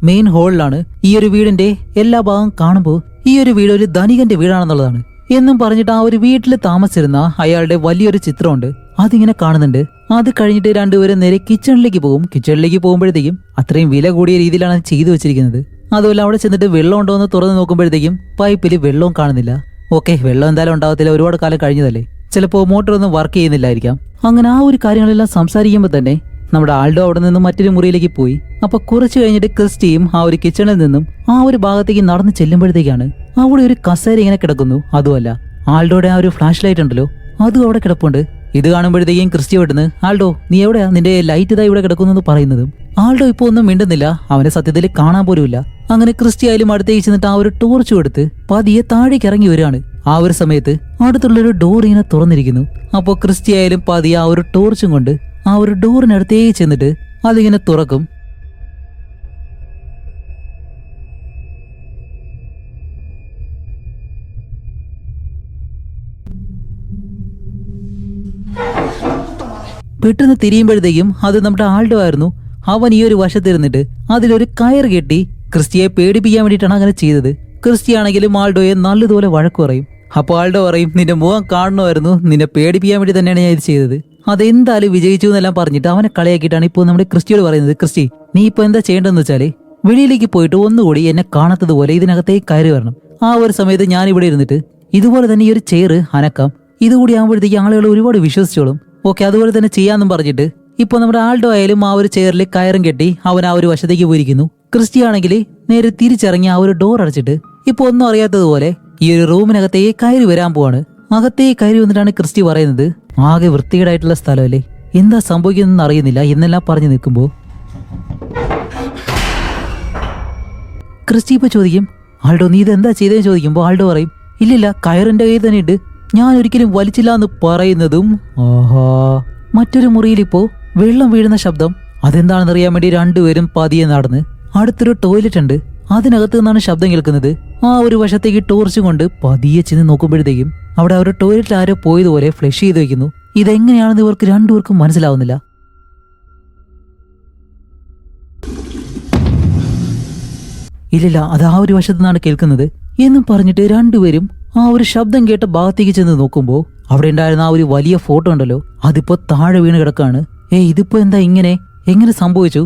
Speaker 1: മെയിൻ ഹാളിലാണ്. ഈ ഒരു വീടിന്റെ എല്ലാ ഭാഗം കാണുമ്പോൾ ഈ ഒരു വീട് ഒരു ധനികന്റെ വീടാണെന്നുള്ളതാണ് എന്നും പറഞ്ഞിട്ട് ആ ഒരു വീട്ടിൽ താമസിച്ചിരുന്ന അയാളുടെ വലിയൊരു ചിത്രമുണ്ട്, അതിങ്ങനെ കാണുന്നുണ്ട്. അത് കഴിഞ്ഞിട്ട് രണ്ടുപേരും നേരെ കിച്ചണിലേക്ക് പോകും. കിച്ചണിലേക്ക് പോകുമ്പോഴത്തേക്കും അത്രയും വില കൂടിയ രീതിയിലാണ് ചെയ്തു വെച്ചിരിക്കുന്നത്. അതുപോലെ അവിടെ ചെന്നിട്ട് വെള്ളം ഉണ്ടോ എന്ന് തുറന്ന് നോക്കുമ്പോഴത്തേക്കും പൈപ്പിൽ വെള്ളവും കാണുന്നില്ല. ഓക്കെ, വെള്ളം എന്തായാലും ഉണ്ടാവത്തില്ല, ഒരുപാട് കാലം കഴിഞ്ഞതല്ലേ, ചിലപ്പോൾ മോട്ടർ ഒന്നും വർക്ക് ചെയ്യുന്നില്ലായിരിക്കാം. അങ്ങനെ ആ ഒരു കാര്യങ്ങളെല്ലാം സംസാരിക്കുമ്പോൾ തന്നെ നമ്മുടെ ആൾഡോ അവിടെ നിന്നും മറ്റൊരു മുറിയിലേക്ക് പോയി. അപ്പൊ കുറച്ച് കഴിഞ്ഞിട്ട് ക്രിസ്റ്റിയും ആ ഒരു കിച്ചണിൽ നിന്നും ആ ഒരു ഭാഗത്തേക്ക് നടന്ന് ചെല്ലുമ്പോഴത്തേക്കാണ് അവിടെ ഒരു കസേര ഇങ്ങനെ കിടക്കുന്നു. അതുമല്ല, ആൾഡോയുടെ ആ ഒരു ഫ്ലാഷ് ലൈറ്റ് ഉണ്ടല്ലോ അതും അവിടെ കിടപ്പുണ്ട്. ഇത് കാണുമ്പോഴത്തേക്കും ക്രിസ്റ്റി വിട്ടുന്ന് ആൾഡോ നീ എവിടെയാ, നിന്റെ ലൈറ്റ് ഇതാ ഇവിടെ കിടക്കുന്നു പറയുന്നതും ആൾഡോ ഇപ്പൊ ഒന്നും മിണ്ടുന്നില്ല, അവനെ സത്യത്തിൽ കാണാൻ പോലുമില്ല. അങ്ങനെ ക്രിസ്റ്റി ആയാലും അടുത്തേക്ക് ചെന്നിട്ട് ആ ഒരു ടോർച്ചും എടുത്ത് പതിയെ താഴേക്ക് ഇറങ്ങി വരികയാണ്. ആ ഒരു സമയത്ത് അടുത്തുള്ളൊരു ഡോർ ഇങ്ങനെ തുറന്നിരിക്കുന്നു. അപ്പോ ക്രിസ്റ്റി ആയാലും പതിയെ ആ ഒരു ടോർച്ചും കൊണ്ട് ആ ഒരു ഡോറിനടുത്തേക്ക് ചെന്നിട്ട് അതിങ്ങനെ തുറക്കും. പെട്ടെന്ന് തിരിയുമ്പോഴത്തേക്കും അത് നമ്മുടെ ആൾഡോ ആയിരുന്നു. അവൻ ഈ ഒരു വശത്തിരുന്നിട്ട് അതിലൊരു കയർ കെട്ടി ക്രിസ്റ്റിയെ പേടിപ്പിക്കാൻ വേണ്ടിയിട്ടാണ് അങ്ങനെ ചെയ്തത്. ക്രിസ്റ്റി ആണെങ്കിലും ആൾഡോയെ നല്ലതുപോലെ വഴക്കു പറയും. അപ്പോൾ ആൾഡോ പറയും നിന്റെ മുഖം കാണണമായിരുന്നു, നിന്നെ പേടിപ്പിക്കാൻ വേണ്ടി തന്നെയാണ് ഞാൻ ഇത് ചെയ്തത്, അതെന്തായാലും വിജയിച്ചു എന്നെല്ലാം പറഞ്ഞിട്ട് അവനെ കളയാക്കിയിട്ടാണ് ഇപ്പോൾ നമ്മുടെ ക്രിസ്റ്റിയോട് പറയുന്നത് ക്രിസ്റ്റി നീ ഇപ്പൊ എന്താ ചെയ്യേണ്ടതെന്ന് വെച്ചാല് വെളിയിലേക്ക് പോയിട്ട് ഒന്നുകൂടി എന്നെ കാണാത്തതുപോലെ ഇതിനകത്തേക്ക് കയറി വരണം. ആ ഒരു സമയത്ത് ഞാൻ ഇവിടെ ഇരുന്നിട്ട് ഇതുപോലെ തന്നെ ഈ ഒരു ചെയർ അനക്കാം, ഇതുകൂടി ആകുമ്പോഴത്തേക്ക് ആളുകൾ ഒരുപാട് വിശ്വസിച്ചോളും. ഓക്കെ, അതുപോലെ തന്നെ ചെയ്യാന്നും പറഞ്ഞിട്ട് ഇപ്പൊ നമ്മുടെ ആൾഡോ ആയാലും ആ ഒരു ചെയറിൽ കയറും കെട്ടി അവൻ ആ ഒരു വശത്തേക്ക് പോയിരിക്കുന്നു. ക്രിസ്റ്റി ആണെങ്കിൽ നേരെ തിരിച്ചിറങ്ങി ആ ഒരു ഡോർ അടച്ചിട്ട് ഇപ്പൊ ഒന്നും അറിയാത്തതുപോലെ ഈ ഒരു റൂമിനകത്തേക്ക് കയറി വരാൻ പോവാണ്. അകത്തേക്ക് കയറി വന്നിട്ടാണ് ക്രിസ്റ്റി പറയുന്നത് ആകെ വൃത്തികേടായിട്ടുള്ള സ്ഥലമല്ലേ, എന്താ സംഭവിക്കുന്നതെന്ന് അറിയുന്നില്ല എന്നെല്ലാം പറഞ്ഞു നിൽക്കുമ്പോ ക്രിസ്റ്റി ഇപ്പൊ ചോദിക്കും ആൾഡോ നീ ഇതെന്താ ചെയ്തതെന്ന് ചോദിക്കുമ്പോൾ ആൾഡോ പറയും ഇല്ലില്ല കയറിന്റെ കയ്യിൽ തന്നെ ഉണ്ട്, ഞാൻ ഒരിക്കലും വലിച്ചില്ല എന്ന് പറയുന്നതും ആഹാ മറ്റൊരു മുറിയിൽ ഇപ്പോ വെള്ളം വീഴുന്ന ശബ്ദം. അതെന്താണെന്നറിയാൻ വേണ്ടി രണ്ടുപേരും പതിയെ നടന്ന് അടുത്തൊരു ടോയ്ലറ്റ് ഉണ്ട്, അതിനകത്ത് നിന്നാണ് ശബ്ദം കേൾക്കുന്നത്. ആ ഒരു വശത്തേക്ക് ടോർച്ച് കൊണ്ട് പതിയെ ചെന്ന് നോക്കുമ്പോഴത്തേക്കും അവിടെ ഒരു ടോയ്ലറ്റിൽ ആരോ പോയതുപോലെ ഫ്ലഷ് ചെയ്ത് വെക്കുന്നു. ഇതെങ്ങനെയാണെന്ന് ഇവർക്ക് രണ്ടുപേർക്കും മനസ്സിലാവുന്നില്ല. ഇല്ലില്ല അത് ആ ഒരു വശത്തു നിന്നാണ് കേൾക്കുന്നത് എന്നും പറഞ്ഞിട്ട് രണ്ടുപേരും ആ ഒരു ശബ്ദം കേട്ട ഭാഗത്തേക്ക് ചെന്ന് നോക്കുമ്പോൾ അവിടെ ഉണ്ടായിരുന്ന ആ ഒരു വലിയ ഫോട്ടോ ഉണ്ടല്ലോ അതിപ്പോ താഴെ വീണ് കിടക്കാണ്. ഇതിപ്പോ എന്താ എങ്ങനെ സംഭവിച്ചു,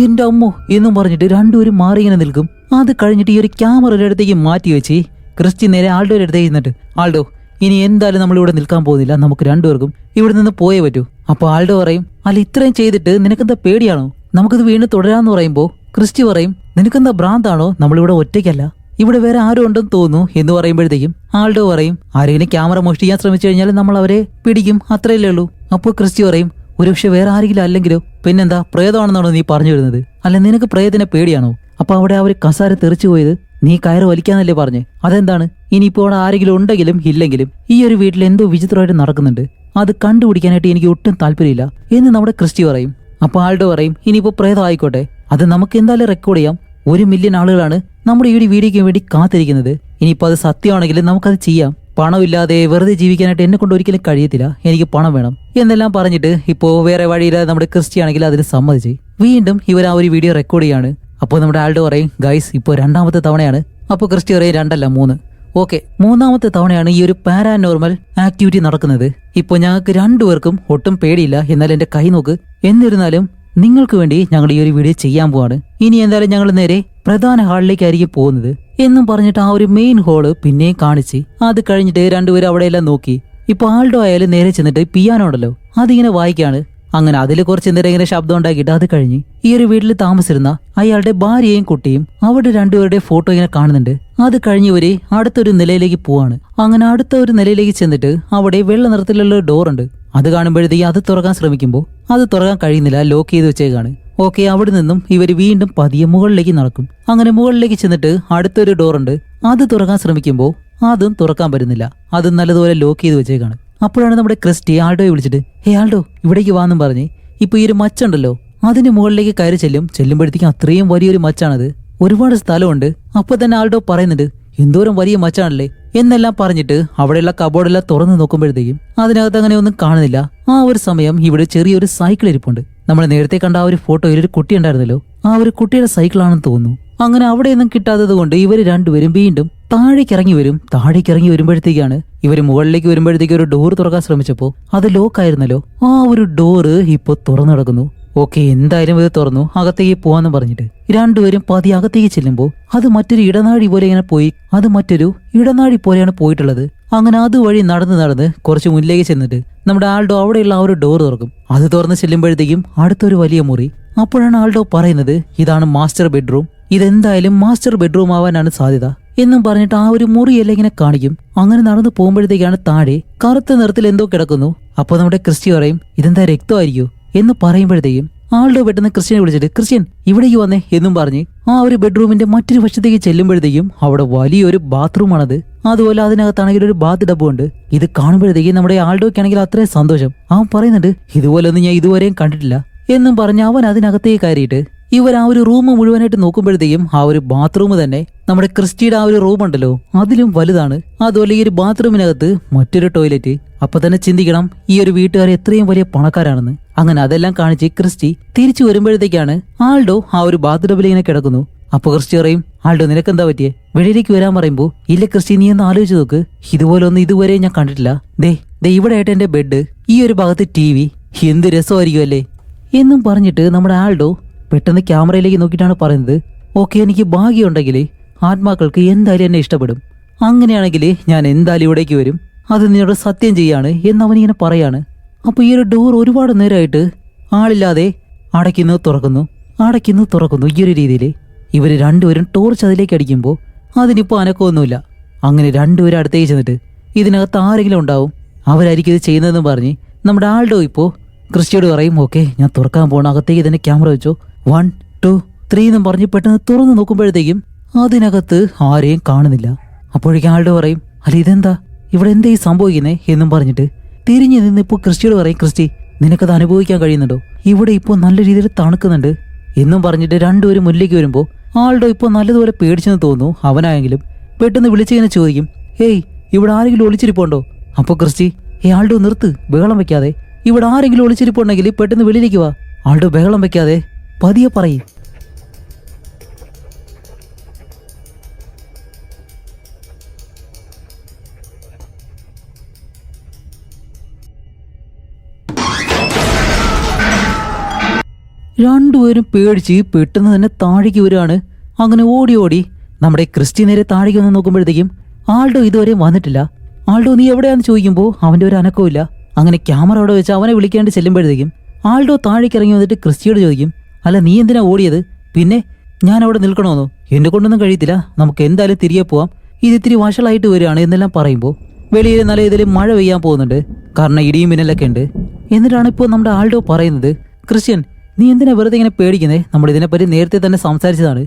Speaker 1: എന്റെ അമ്മോ എന്നും പറഞ്ഞിട്ട് രണ്ടുപേരും മാറി ഇങ്ങനെ നിൽക്കും. അത് കഴിഞ്ഞിട്ട് ഈ ഒരു ക്യാമറയുടെ അടുത്തേക്ക് മാറ്റി വെച്ച് ക്രിസ്റ്റി നേരെ ആൾഡോയുടെ അടുത്തേക്ക് നിന്നിട്ട് ആൾഡോ ഇനി എന്തായാലും നമ്മൾ ഇവിടെ നിൽക്കാൻ പോകുന്നില്ല, നമുക്ക് രണ്ടുപേർക്കും ഇവിടെ നിന്ന് പോയേ പറ്റൂ. അപ്പൊ ആൾഡോ പറയും അല്ല ഇത്രയും ചെയ്തിട്ട് നിനക്കെന്താ പേടിയാണോ, നമുക്കിത് വീണ്ടും തുടരാന്ന് പറയുമ്പോ ക്രിസ്റ്റി പറയും നിനക്കെന്താ ഭ്രാന്താണോ, നമ്മളിവിടെ ഒറ്റയ്ക്കല്ല, ഇവിടെ വേറെ ആരും ഉണ്ടെന്ന് തോന്നുന്നു എന്ന് പറയുമ്പോഴത്തേക്കും ആൾഡോ പറയും ആരെങ്കിലും ക്യാമറ മോഷ്ടിക്കാൻ ശ്രമിച്ചു കഴിഞ്ഞാൽ നമ്മൾ അവരെ പിടിക്കും, അത്രയല്ലേ ഉള്ളൂ. അപ്പോൾ ക്രിസ്റ്റി പറയും ഒരുപക്ഷെ വേറെ ആരെങ്കിലും അല്ലെങ്കിലോ, പിന്നെന്താ പ്രേതമാണെന്നാണോ നീ പറഞ്ഞു വരുന്നത്, അല്ല നിനക്ക് പ്രേതത്തിനെ പേടിയാണോ. അപ്പൊ അവിടെ അവർ കസാര തെറിച്ചു പോയത് നീ കയറ് വലിക്കാന്നല്ലേ പറഞ്ഞ്, അതെന്താണ് ഇനിയിപ്പോ അവിടെ ആരെങ്കിലും ഉണ്ടെങ്കിലും ഇല്ലെങ്കിലും ഈ ഒരു വീട്ടിൽ എന്തോ വിചിത്രമായിട്ട് നടക്കുന്നുണ്ട്, അത് കണ്ടുപിടിക്കാനായിട്ട് എനിക്ക് ഒട്ടും താല്പര്യമില്ല എന്ന് നമ്മുടെ ക്രിസ്റ്റി പറയും. അപ്പൊ ആൾഡോ പറയും ഇനിയിപ്പോ പ്രേതം ആയിക്കോട്ടെ, അത് നമുക്ക് എന്തായാലും റെക്കോർഡ് ചെയ്യാം, 1 മില്യൺ ആളുകളാണ് നമ്മുടെ ഈ വീഡിയോയ്ക്ക് വേണ്ടി കാത്തിരിക്കുന്നത്, ഇനിയിപ്പോൾ അത് സത്യമാണെങ്കിലും നമുക്കത് ചെയ്യാം പണമില്ലാതെ വെറുതെ ജീവിക്കാനായിട്ട് എന്നെ കൊണ്ട് ഒരിക്കലും കഴിയത്തില്ല, എനിക്ക് പണം വേണം എന്നെല്ലാം പറഞ്ഞിട്ട് ഇപ്പോ വേറെ വഴിയില്ലാതെ നമ്മുടെ ക്രിസ്റ്റി ആണെങ്കിൽ അതിന് സമ്മതിച്ച് വീണ്ടും ഇവർ ആ ഒരു വീഡിയോ റെക്കോർഡ് ചെയ്യാണ്. അപ്പോൾ നമ്മുടെ ആൾഡോ പറയും ഗൈസ് ഇപ്പോൾ രണ്ടാമത്തെ തവണയാണ്. അപ്പോൾ ക്രിസ്റ്റി പറയും 2 അല്ല 3. ഓക്കെ, 3ാമത്തെ തവണയാണ് ഈ ഒരു പാരാനോർമൽ ആക്ടിവിറ്റി നടക്കുന്നത്. ഇപ്പോൾ ഞങ്ങൾക്ക് രണ്ടുപേർക്കും ഒട്ടും പേടിയില്ല, എന്നാൽ എന്റെ കൈ നോക്ക്. എന്നിരുന്നാലും നിങ്ങൾക്ക് വേണ്ടി ഞങ്ങൾ ഈ ഒരു വീഡിയോ ചെയ്യാൻ പോവാണ്. ഇനി എന്തായാലും ഞങ്ങൾ നേരെ പ്രധാന ഹാളിലേക്കായിരിക്കും പോകുന്നത് എന്നും പറഞ്ഞിട്ട് ആ ഒരു മെയിൻ ഹോള് പിന്നെയും കാണിച്ച് അത് കഴിഞ്ഞിട്ട് രണ്ടുപേരും അവിടെയെല്ലാം നോക്കി. ഇപ്പൊ ആൾഡോ ആയാലും നേരെ ചെന്നിട്ട് പിയാനോ ഉണ്ടല്ലോ അതിങ്ങനെ വായിക്കാണ്. അങ്ങനെ അതിൽ കുറച്ച് നേരം ഇങ്ങനെ ശബ്ദം ഉണ്ടാക്കിയിട്ട് അത് കഴിഞ്ഞ് ഈ ഒരു വീട്ടിൽ താമസിച്ചിരുന്ന അയാളുടെ ഭാര്യയും കുട്ടിയും അവിടെ രണ്ടുപേരുടെ ഫോട്ടോ ഇങ്ങനെ കാണുന്നുണ്ട്. അത് കഴിഞ്ഞ് ഇവര് അടുത്തൊരു നിലയിലേക്ക് പോവാണ്. അങ്ങനെ അടുത്ത ഒരു നിലയിലേക്ക് ചെന്നിട്ട് അവിടെ വെള്ള നിറത്തിലുള്ള ഡോർ ഉണ്ട്. അത് കാണുമ്പോഴത്തേക്ക് അത് തുറക്കാൻ ശ്രമിക്കുമ്പോൾ അത് തുറക്കാൻ കഴിയുന്നില്ല, ലോക്ക് ചെയ്ത് വെച്ചേക്കാണ്. ഓക്കെ, അവിടെ നിന്നും ഇവര് വീണ്ടും പതിയെ മുകളിലേക്ക് നടക്കും. അങ്ങനെ മുകളിലേക്ക് ചെന്നിട്ട് അടുത്തൊരു ഡോർ ഉണ്ട്. അത് തുറക്കാൻ ശ്രമിക്കുമ്പോൾ അതും തുറക്കാൻ പറ്റുന്നില്ല, അതും നല്ലതുപോലെ ലോക്ക് ചെയ്ത് വെച്ചേക്കാണ്. അപ്പോഴാണ് നമ്മുടെ ക്രിസ്റ്റി ആൾഡോയെ വിളിച്ചിട്ട് ഹേ ആൾഡോ ഇവിടേക്ക് വാന്നും പറഞ്ഞ് ഇപ്പൊ ഈ ഒരു മച്ചുണ്ടല്ലോ അതിന് മുകളിലേക്ക് കയറി ചെല്ലുമ്പോഴത്തേക്കും അത്രയും വലിയൊരു മച്ചാണത്, ഒരുപാട് സ്ഥലമുണ്ട്. അപ്പൊ തന്നെ ആൾഡോ പറയുന്നുണ്ട് എന്തോരം വലിയ മച്ചാണല്ലേ എന്നെല്ലാം പറഞ്ഞിട്ട് അവിടെയുള്ള കബോർഡെല്ലാം തുറന്നു നോക്കുമ്പോഴത്തേക്കും അതിനകത്ത് അങ്ങനെ ഒന്നും കാണുന്നില്ല. ആ ഒരു സമയം ഇവിടെ ചെറിയൊരു സൈക്കിൾ ഇരിപ്പുണ്ട്. നമ്മൾ നേരത്തെ കണ്ട ആ ഒരു ഫോട്ടോയിൽ ഒരു കുട്ടി ഉണ്ടായിരുന്നല്ലോ, ആ ഒരു കുട്ടിയുടെ സൈക്കിളാണെന്ന് തോന്നുന്നു. അങ്ങനെ അവിടെയൊന്നും കിട്ടാത്തത് കൊണ്ട് ഇവര് രണ്ടുപേരും വീണ്ടും താഴേക്ക് ഇറങ്ങി വരുമ്പോഴത്തേക്കാണ് ഇവര് മുകളിലേക്ക് വരുമ്പോഴത്തേക്ക് ഒരു ഡോർ തുറക്കാൻ ശ്രമിച്ചപ്പോ അത് ലോക്ക് ആയിരുന്നല്ലോ. ആ ഒരു ഡോറ് ഇപ്പൊ തുറന്നു കിടക്കുന്നു. ഓക്കെ, എന്തായാലും ഇത് തുറന്നു അകത്തേക്ക് പോവാന്ന് പറഞ്ഞിട്ട് രണ്ടുപേരും പതിയെ അകത്തേക്ക് ചെല്ലുമ്പോൾ അത് മറ്റൊരു ഇടനാഴി പോലെ ഇങ്ങനെ പോയി, അത് മറ്റൊരു ഇടനാഴി പോലെയാണ് പോയിട്ടുള്ളത്. അങ്ങനെ അതുവഴി നടന്ന് കുറച്ച് മുന്നിലേക്ക് ചെന്നിട്ട് നമ്മുടെ ആൾഡോ അവിടെയുള്ള ആ ഒരു ഡോർ തുറക്കും. അത് തുറന്ന് ചെല്ലുമ്പോഴത്തേക്കും അടുത്തൊരു വലിയ മുറി. അപ്പോഴാണ് ആൾഡോ പറയുന്നത് ഇതാണ് മാസ്റ്റർ ബെഡ്റൂം, ഇതെന്തായാലും മാസ്റ്റർ ബെഡ്റൂം ആവാനാണ് സാധ്യത എന്നും പറഞ്ഞിട്ട് ആ ഒരു മുറിയെല്ലാം ഇങ്ങനെ കാണിക്കും. അങ്ങനെ നടന്നു പോകുമ്പോഴത്തേക്കാണ് താഴെ കറുത്ത നിറത്തിൽ എന്തോ കിടക്കുന്നു. അപ്പൊ നമ്മുടെ ക്രിസ്റ്റി പറയും ഇതെന്താ രക്തമായിരിക്കോ എന്ന് പറയുമ്പോഴത്തേക്കും ആൾഡോ പെട്ടെന്ന് ക്രിസ്ത്യനെ വിളിച്ചിട്ട് ക്രിസ്ത്യൻ ഇവിടേക്ക് വന്നേ എന്നും പറഞ്ഞ് ആ ഒരു ബെഡ്റൂമിന്റെ മറ്റൊരു വശത്തേക്ക് ചെല്ലുമ്പോഴത്തേക്കും അവിടെ വലിയൊരു ബാത്റൂമാണത്. അതുപോലെ അതിനകത്താണെങ്കിൽ ഒരു ബാത്ത് ഡബ്ബുണ്ട്. ഇത് കാണുമ്പോഴത്തേക്കും നമ്മുടെ ആൾഡോയ്ക്കാണെങ്കിൽ അത്രയും സന്തോഷം. അവൻ പറയുന്നുണ്ട് ഇതുപോലൊന്നും ഞാൻ ഇതുവരെയും കണ്ടിട്ടില്ല എന്നും പറഞ്ഞ് അവൻ അതിനകത്തേക്ക് കയറിയിട്ട് ഇവർ ആ ഒരു റൂം മുഴുവനായിട്ട് നോക്കുമ്പോഴത്തേക്കും ആ ഒരു ബാത്റൂം തന്നെ നമ്മുടെ ക്രിസ്റ്റിയുടെ ആ ഒരു റൂം ഉണ്ടല്ലോ അതിലും വലുതാണ്. അതുപോലെ ഈ ഒരു ബാത്റൂമിനകത്ത് മറ്റൊരു ടോയ്ലറ്റ്. അപ്പൊ തന്നെ ചിന്തിക്കണം ഈ ഒരു വീട്ടുകാർ എത്രയും വലിയ പണക്കാരാണെന്ന്. അങ്ങനെ അതെല്ലാം കാണിച്ച് ക്രിസ്റ്റി തിരിച്ചു വരുമ്പോഴത്തേക്കാണ് ആൾഡോ ആ ഒരു ബാത്ത് ടബിൽ ഇങ്ങനെ കിടക്കുന്നു. അപ്പൊ ക്രിസ്റ്റി പറയും ആൾഡോ നിനക്കെന്താ പറ്റിയേ, വെളിയിലേക്ക് വരാൻ പറയുമ്പോ ഇല്ല ക്രിസ്റ്റി നീ ഒന്ന് ആലോചിച്ച് നോക്ക്, ഇതുപോലെ ഒന്നും ഇതുവരെ ഞാൻ കണ്ടിട്ടില്ല. ദേ ഇവിടെ ആയിട്ട് എന്റെ ബെഡ്, ഈ ഒരു ഭാഗത്ത് TV, എന്ത് രസമായിരിക്കും അല്ലേ എന്നും പറഞ്ഞിട്ട് നമ്മുടെ ആൾഡോ പെട്ടെന്ന് ക്യാമറയിലേക്ക് നോക്കിയിട്ടാണ് പറയുന്നത് ഓക്കെ എനിക്ക് ഭാഗ്യമുണ്ടെങ്കിൽ ആത്മാക്കൾക്ക് എന്തായാലും എന്നെ ഇഷ്ടപ്പെടും, അങ്ങനെയാണെങ്കിൽ ഞാൻ എന്തായാലും ഇവിടേക്ക് വരും, അത് നിന്നോട് സത്യം ചെയ്യാണ് എന്നവനിങ്ങനെ പറയാണ്. അപ്പൊ ഈ ഒരു ഡോർ ഒരുപാട് നേരമായിട്ട് ആളില്ലാതെ അടയ്ക്കുന്നു തുറക്കുന്നു ഈ ഒരു രീതിയിൽ ഇവര് രണ്ടുപേരും ടോർച്ച് അതിലേക്ക് അടിക്കുമ്പോൾ അതിനിപ്പോ അനക്കമൊന്നുമില്ല. അങ്ങനെ രണ്ടുപേരും അടുത്തേക്ക് ചെന്നിട്ട് ഇതിനകത്ത് ആരെങ്കിലും ഉണ്ടാവും, അവരായിരിക്കും ഇത് ചെയ്യുന്നതെന്ന് പറഞ്ഞ് നമ്മുടെ ആൾഡോ ഇപ്പോ ക്രിസ്റ്റിയോട് പറയും ഓക്കെ ഞാൻ തുറക്കാൻ പോകണം, അകത്തേക്ക് തന്നെ ക്യാമറ വെച്ചോ, 1 2 3 എന്നും പറഞ്ഞ് പെട്ടെന്ന് തുറന്നു നോക്കുമ്പോഴത്തേക്കും അതിനകത്ത് ആരെയും കാണുന്നില്ല. അപ്പോഴേക്കും ആൾഡോ പറയും അല്ല ഇതെന്താ ഇവിടെ എന്താ ഈ സംഭവിക്കുന്നേ എന്നും പറഞ്ഞിട്ട് തിരിഞ്ഞു നിന്ന് ഇപ്പോൾ ക്രിസ്റ്റിയോട് പറയും ക്രിസ്റ്റി നിനക്കത് അനുഭവിക്കാൻ കഴിയുന്നുണ്ടോ, ഇവിടെ ഇപ്പോൾ നല്ല രീതിയിൽ തണുക്കുന്നുണ്ട് എന്നും പറഞ്ഞിട്ട് രണ്ടുപേരും മുന്നിലേക്ക് വരുമ്പോൾ ആൾഡോ ഇപ്പോൾ നല്ലതുപോലെ പേടിച്ചെന്ന് തോന്നുന്നു. അവനായെങ്കിലും പെട്ടെന്ന് വിളിച്ചിങ്ങനെ ചോദിക്കും ഹേയ് ഇവിടെ ആരെങ്കിലും ഒളിച്ചിരിപ്പുണ്ടോ. അപ്പോൾ ക്രിസ്റ്റി ആൾഡോ നിർത്ത്, ബഹളം വെക്കാതെ, ഇവിടെ ആരെങ്കിലും ഒളിച്ചിരിപ്പുണ്ടെങ്കിൽ പെട്ടെന്ന് വെളിയിലേക്ക് വാ. ആൾഡോ ബഹളം വെക്കാതെ പതിയെ പറയും. രണ്ടുപേരും പേടിച്ച് പെട്ടെന്ന് തന്നെ താഴേക്ക് വരികയാണ്. അങ്ങനെ ഓടി നമ്മുടെ ക്രിസ്റ്റി നേരെ താഴേക്ക് വന്ന് നോക്കുമ്പോഴത്തേക്കും ആൾഡോ ഇതുവരെയും വന്നിട്ടില്ല. ആൾഡോ നീ എവിടെയാന്ന് ചോദിക്കുമ്പോൾ അവന്റെ ഒരു അനക്കമില്ല. അങ്ങനെ ക്യാമറ അവിടെ വെച്ച് അവനെ വിളിക്കാണ്ട് ചെല്ലുമ്പോഴത്തേക്കും ആൾഡോ താഴേക്ക് ഇറങ്ങി വന്നിട്ട് ക്രിസ്റ്റിയോട് ചോദിക്കും അല്ല നീ എന്തിനാ ഓടിയത്, പിന്നെ ഞാൻ അവിടെ നിൽക്കണമെന്നോ, എന്നെ കൊണ്ടൊന്നും കഴിയത്തില്ല, നമുക്ക് എന്തായാലും തിരികെ പോവാം, ഇത് ഇത്തിരി വഷളായിട്ട് വരികയാണ് എന്നെല്ലാം പറയുമ്പോൾ വെളിയിൽ നല്ല ഇതിൽ മഴ പെയ്യാൻ പോകുന്നുണ്ട്, കാരണം ഇടിയും മിന്നലൊക്കെ ഉണ്ട്. എന്നിട്ടാണ് ഇപ്പോൾ നമ്മുടെ ആൾഡോ പറയുന്നത് ക്രിസ്ത്യൻ നീ എന്തിനാ വെറുതെ ഇങ്ങനെ പേടിക്കുന്നേ, നമ്മൾ ഇതിനെപ്പറ്റി നേരത്തെ തന്നെ സംസാരിച്ചതാണ്,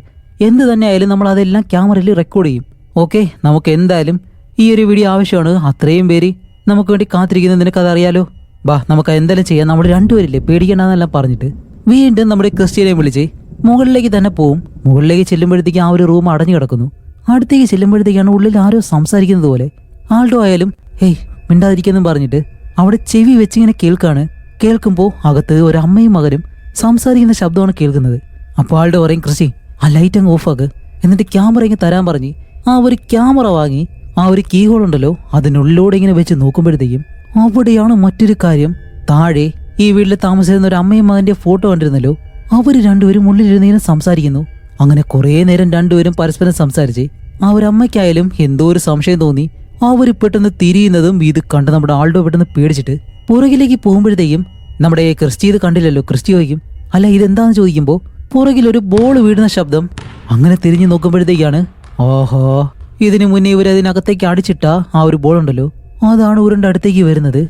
Speaker 1: എന്ത് തന്നെ ആയാലും നമ്മൾ അതെല്ലാം ക്യാമറയിൽ റെക്കോർഡ് ചെയ്യും. ഓക്കെ നമുക്ക് എന്തായാലും ഈ ഒരു വീഡിയോ ആവശ്യമാണ്, അത്രയും പേര് നമുക്ക് വേണ്ടി കാത്തിരിക്കുന്നത് നിനക്കതറിയാലോ, ബാ നമുക്ക് എന്തായാലും ചെയ്യാം, നമ്മൾ രണ്ടുപേരില്ലേ പേടിക്കണ്ടെന്നെല്ലാം പറഞ്ഞിട്ട് വീണ്ടും നമ്മുടെ ക്രിസ്ത്യനെ വിളിച്ച് മുകളിലേക്ക് തന്നെ പോവും. മുകളിലേക്ക് ചെല്ലുമ്പോഴത്തേക്ക് ആ ഒരു റൂം അടഞ്ഞു കിടക്കുന്നു. അടുത്തേക്ക് ചെല്ലുമ്പോഴത്തേക്കാണ് ഉള്ളിൽ ആരോ സംസാരിക്കുന്നത് പോലെ. ആൾഡോ ആയാലും ഹേയ് മിണ്ടാതിരിക്കെന്നും പറഞ്ഞിട്ട് അവിടെ ചെവി വെച്ചിങ്ങനെ കേൾക്കാണ്. കേൾക്കുമ്പോൾ അകത്ത് ഒരു അമ്മയും മകനും സംസാരിക്കുന്ന ശബ്ദമാണ് കേൾക്കുന്നത്. അപ്പോൾ ആൾഡോ പറയും, ക്രിസ്റ്റി ആ ലൈറ്റ് അങ്ങ് ഓഫാക്ക്, എന്നിട്ട് ക്യാമറ ഇങ്ങനെ തരാൻ പറഞ്ഞ് ആ ഒരു ക്യാമറ വാങ്ങി ആ ഒരു കീ ഹോൾ ഉണ്ടല്ലോ അതിനുള്ളിലൂടെ ഇങ്ങനെ വെച്ച് നോക്കുമ്പോഴത്തേക്കും അവിടെയാണ് മറ്റൊരു കാര്യം. താഴെ ഈ വീട്ടിൽ താമസിക്കുന്ന ഒരു അമ്മയും മകന്റെ ഫോട്ടോ കണ്ടിരുന്നല്ലോ, അവര് രണ്ടുപേരും ഉള്ളിലിരുന്ന് ഇങ്ങനെ സംസാരിക്കുന്നു. അങ്ങനെ കുറേ നേരം രണ്ടുപേരും പരസ്പരം സംസാരിച്ച് ആ ഒരു അമ്മയ്ക്കായാലും എന്തോ ഒരു സംശയം തോന്നി. അവര് പെട്ടെന്ന് തിരിയുന്നതും ഇത് കണ്ട് നമ്മുടെ ആൾഡോ പെട്ടെന്ന് പേടിച്ചിട്ട് പുറകിലേക്ക് പോകുമ്പോഴത്തേക്കും നമ്മുടെ ക്രിസ്റ്റി ഇത് കണ്ടില്ലല്ലോ. ക്രിസ്റ്റി ചോദിക്കും, അല്ല ഇതെന്താന്ന് ചോദിക്കുമ്പോൾ പുറകിലൊരു ബോൾ വീഴുന്ന ശബ്ദം. അങ്ങനെ തിരിഞ്ഞു നോക്കുമ്പോഴത്തേക്കാണ് ഓഹോ, ഇതിനു മുന്നേ ഇവർ അതിനകത്തേക്ക് അടിച്ചിട്ട ആ ഒരു ബോൾ ഉണ്ടല്ലോ അതാണ് ഉരുണ്ട അടുത്തേക്ക് വരുന്നത്.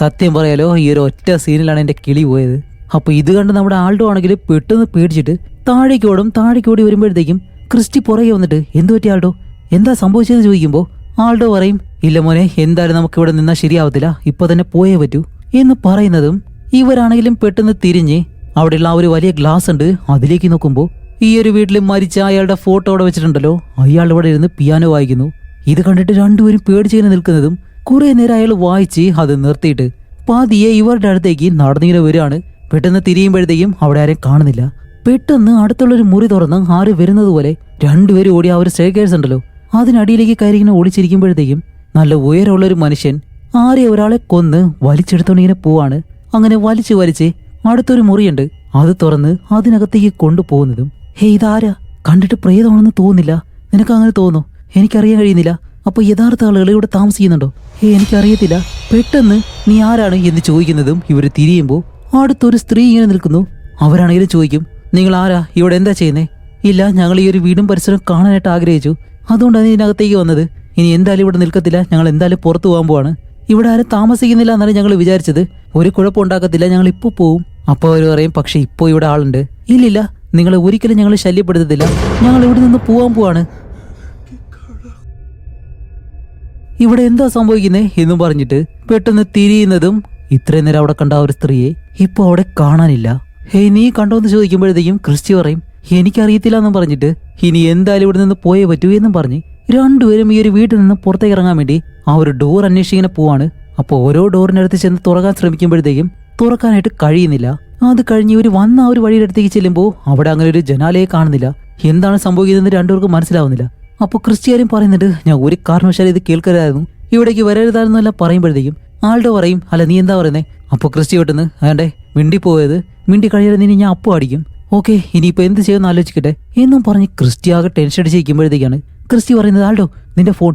Speaker 1: സത്യം പറയാലോ ഈ ഒരു ഒറ്റ സീനിലാണ് എന്റെ കിളി പോയത്. അപ്പൊ ഇത് കണ്ട് നമ്മുടെ ആൾഡോ ആണെങ്കിൽ പെട്ടെന്ന് പേടിച്ചിട്ട് താഴേക്കോടി വരുമ്പോഴത്തേക്കും ക്രിസ്റ്റി പുറകെ വന്നിട്ട് എന്തു പറ്റി ആൾഡോ, എന്താ സംഭവിച്ചതെന്ന് ചോദിക്കുമ്പോൾ ആൾഡോ പറയും, ഇല്ല മോനെ, എന്തായാലും നമുക്ക് ഇവിടെ നിന്നാൽ ശരിയാവത്തില്ല, ഇപ്പൊ തന്നെ പോയേ പറ്റൂ എന്ന് പറയുന്നതും ഇവരാണെങ്കിലും പെട്ടെന്ന് തിരിഞ്ഞ് അവിടെയുള്ള ആ ഒരു വലിയ ഗ്ലാസ് ഉണ്ട് അതിലേക്ക് നോക്കുമ്പോൾ ഈ ഒരു വീട്ടിൽ മരിച്ച അയാളുടെ ഫോട്ടോ അവിടെ വെച്ചിട്ടുണ്ടല്ലോ, അയാൾ ഇവിടെ ഇരുന്ന് പിയാനോ വായിക്കുന്നു. ഇത് കണ്ടിട്ട് രണ്ടുപേരും പേടിച്ചിങ്ങനെ നിൽക്കുന്നതും കുറെ നേരം അയാൾ വായിച്ച് അത് നിർത്തിയിട്ട് പാതിയെ ഇവരുടെ അടുത്തേക്ക് നടന്നിങ്ങനെ വരികയാണ്. പെട്ടെന്ന് തിരിയുമ്പോഴത്തേക്കും അവിടെ ആരെയും കാണുന്നില്ല. പെട്ടെന്ന് അടുത്തുള്ളൊരു മുറി തുറന്ന് ആര് വരുന്നത് പോലെ രണ്ടുപേരും ഓടി ആ ഒരു സ്റ്റെയർകേഴ്സ് ഉണ്ടല്ലോ അതിനടിയിലേക്ക് കയറി ഇങ്ങനെ ഒളിച്ചിരിക്കുമ്പോഴത്തേക്കും നല്ല ഉയരമുള്ളൊരു മനുഷ്യൻ ആരെ ഒരാളെ കൊന്ന് വലിച്ചെടുത്തോണ്ട് ഇങ്ങനെ പോവാണ്. അങ്ങനെ വലിച്ച് അടുത്തൊരു മുറിയുണ്ട് അത് തുറന്ന് അതിനകത്തേക്ക് കൊണ്ടുപോകുന്നതും ഇതാരാ, കണ്ടിട്ട് പ്രേതമാണെന്ന് തോന്നുന്നില്ല, നിനക്ക് അങ്ങനെ തോന്നുന്നു? എനിക്കറിയാൻ കഴിയുന്നില്ല. അപ്പൊ യഥാർത്ഥ ആളുകൾ ഇവിടെ താമസിക്കുന്നുണ്ടോ? എനിക്കറിയത്തില്ല. പെട്ടെന്ന് നീ ആരാണ് എന്ന് ചോദിക്കുന്നതും ഇവര് തിരിയുമ്പോൾ അടുത്തൊരു സ്ത്രീ ഇങ്ങനെ നിൽക്കുന്നു. അവരാണെങ്കിലും ചോദിക്കും, നിങ്ങൾ ആരാ, ഇവിടെ എന്താ ചെയ്യുന്നേ? ഇല്ല, ഞങ്ങൾ ഈ ഒരു വീടും പരിസരം കാണാനായിട്ട് ആഗ്രഹിച്ചു, അതുകൊണ്ടാണ് ഇതിനകത്തേക്ക് വന്നത്. ഇനി എന്തായാലും ഇവിടെ നിൽക്കത്തില്ല, ഞങ്ങൾ എന്തായാലും പുറത്തു പോകാൻ പോവാണ്. ഇവിടെ ആരും താമസിക്കുന്നില്ല എന്നാണ് ഞങ്ങൾ വിചാരിച്ചത്, ഒരു കുഴപ്പമുണ്ടാക്കത്തില്ല, ഞങ്ങൾ ഇപ്പോൾ പോവും. അപ്പോൾ അവർ പറയും, പക്ഷെ ഇപ്പോൾ ഇവിടെ ആളുണ്ട്. ഇല്ലില്ല, നിങ്ങളെ ഒരിക്കലും ഞങ്ങൾ ശല്യപ്പെടുത്തത്തില്ല, ഞങ്ങൾ ഇവിടെ നിന്ന് പോവാണ്. ഇവിടെ എന്താ സംഭവിക്കുന്നേ എന്നും പറഞ്ഞിട്ട് പെട്ടെന്ന് തിരിയുന്നതും ഇത്രയും നേരം അവിടെ കണ്ട ഒരു സ്ത്രീയെ ഇപ്പൊ അവിടെ കാണാനില്ല. നീ കണ്ടോ എന്ന് ചോദിക്കുമ്പോഴത്തേക്കും ക്രിസ്റ്റി പറയും, എനിക്കറിയത്തില്ല എന്നും പറഞ്ഞിട്ട് ഇനി എന്തായാലും ഇവിടെ നിന്ന് പോയേ പറ്റൂ എന്നും പറഞ്ഞ് രണ്ടുപേരും ഈ ഒരു വീട്ടിൽ നിന്ന് പുറത്തേക്ക് ഇറങ്ങാൻ വേണ്ടി ആ ഒരു ഡോർ അന്വേഷിങ്ങനെ പോവാണ്. അപ്പോൾ ഓരോ ഡോറിനടുത്ത് ചെന്ന് തുറക്കാൻ ശ്രമിക്കുമ്പോഴത്തേക്കും തുറക്കാനായിട്ട് കഴിയുന്നില്ല. അത് കഴിഞ്ഞ് ഇവർ വന്ന ആ ഒരു വഴിയുടെ അടുത്തേക്ക് ചെല്ലുമ്പോൾ അവിടെ അങ്ങനെ ഒരു ജനാലയെ കാണുന്നില്ല. എന്താണ് സംഭവിക്കുന്നതെന്ന് രണ്ടുപേർക്കും മനസ്സിലാവുന്നില്ല. അപ്പോൾ ക്രിസ്ത്യാനും പറയുന്നുണ്ട്, ഞാൻ ഒരു കാരണവശാലും ഇത് കേൾക്കരുതായിരുന്നു, ഇവിടേക്ക് വരരുതായിരുന്നു എല്ലാം പറയുമ്പോഴത്തേക്കും ആൾഡോ പറയും, അല്ല നീ എന്താ പറയുന്നേ? അപ്പോൾ ക്രിസ്റ്റി വിട്ടുന്ന് വേണ്ടേ മിണ്ടിപ്പോയത്, മിണ്ടി കഴിയാതെ നീ ഞാൻ അപ്പോ അടിക്കും, ഓക്കെ ഇനിയിപ്പോൾ എന്ത് ചെയ്യുമെന്ന് ആലോചിക്കട്ടെ എന്നും പറഞ്ഞ് ക്രിസ്റ്റി ആകെ ടെൻഷൻ അടിച്ചിരിക്കുമ്പോഴത്തേക്കാണ് ക്രിസ്റ്റി പറയുന്നത്, ആൾഡോ നിന്റെ ഫോൺ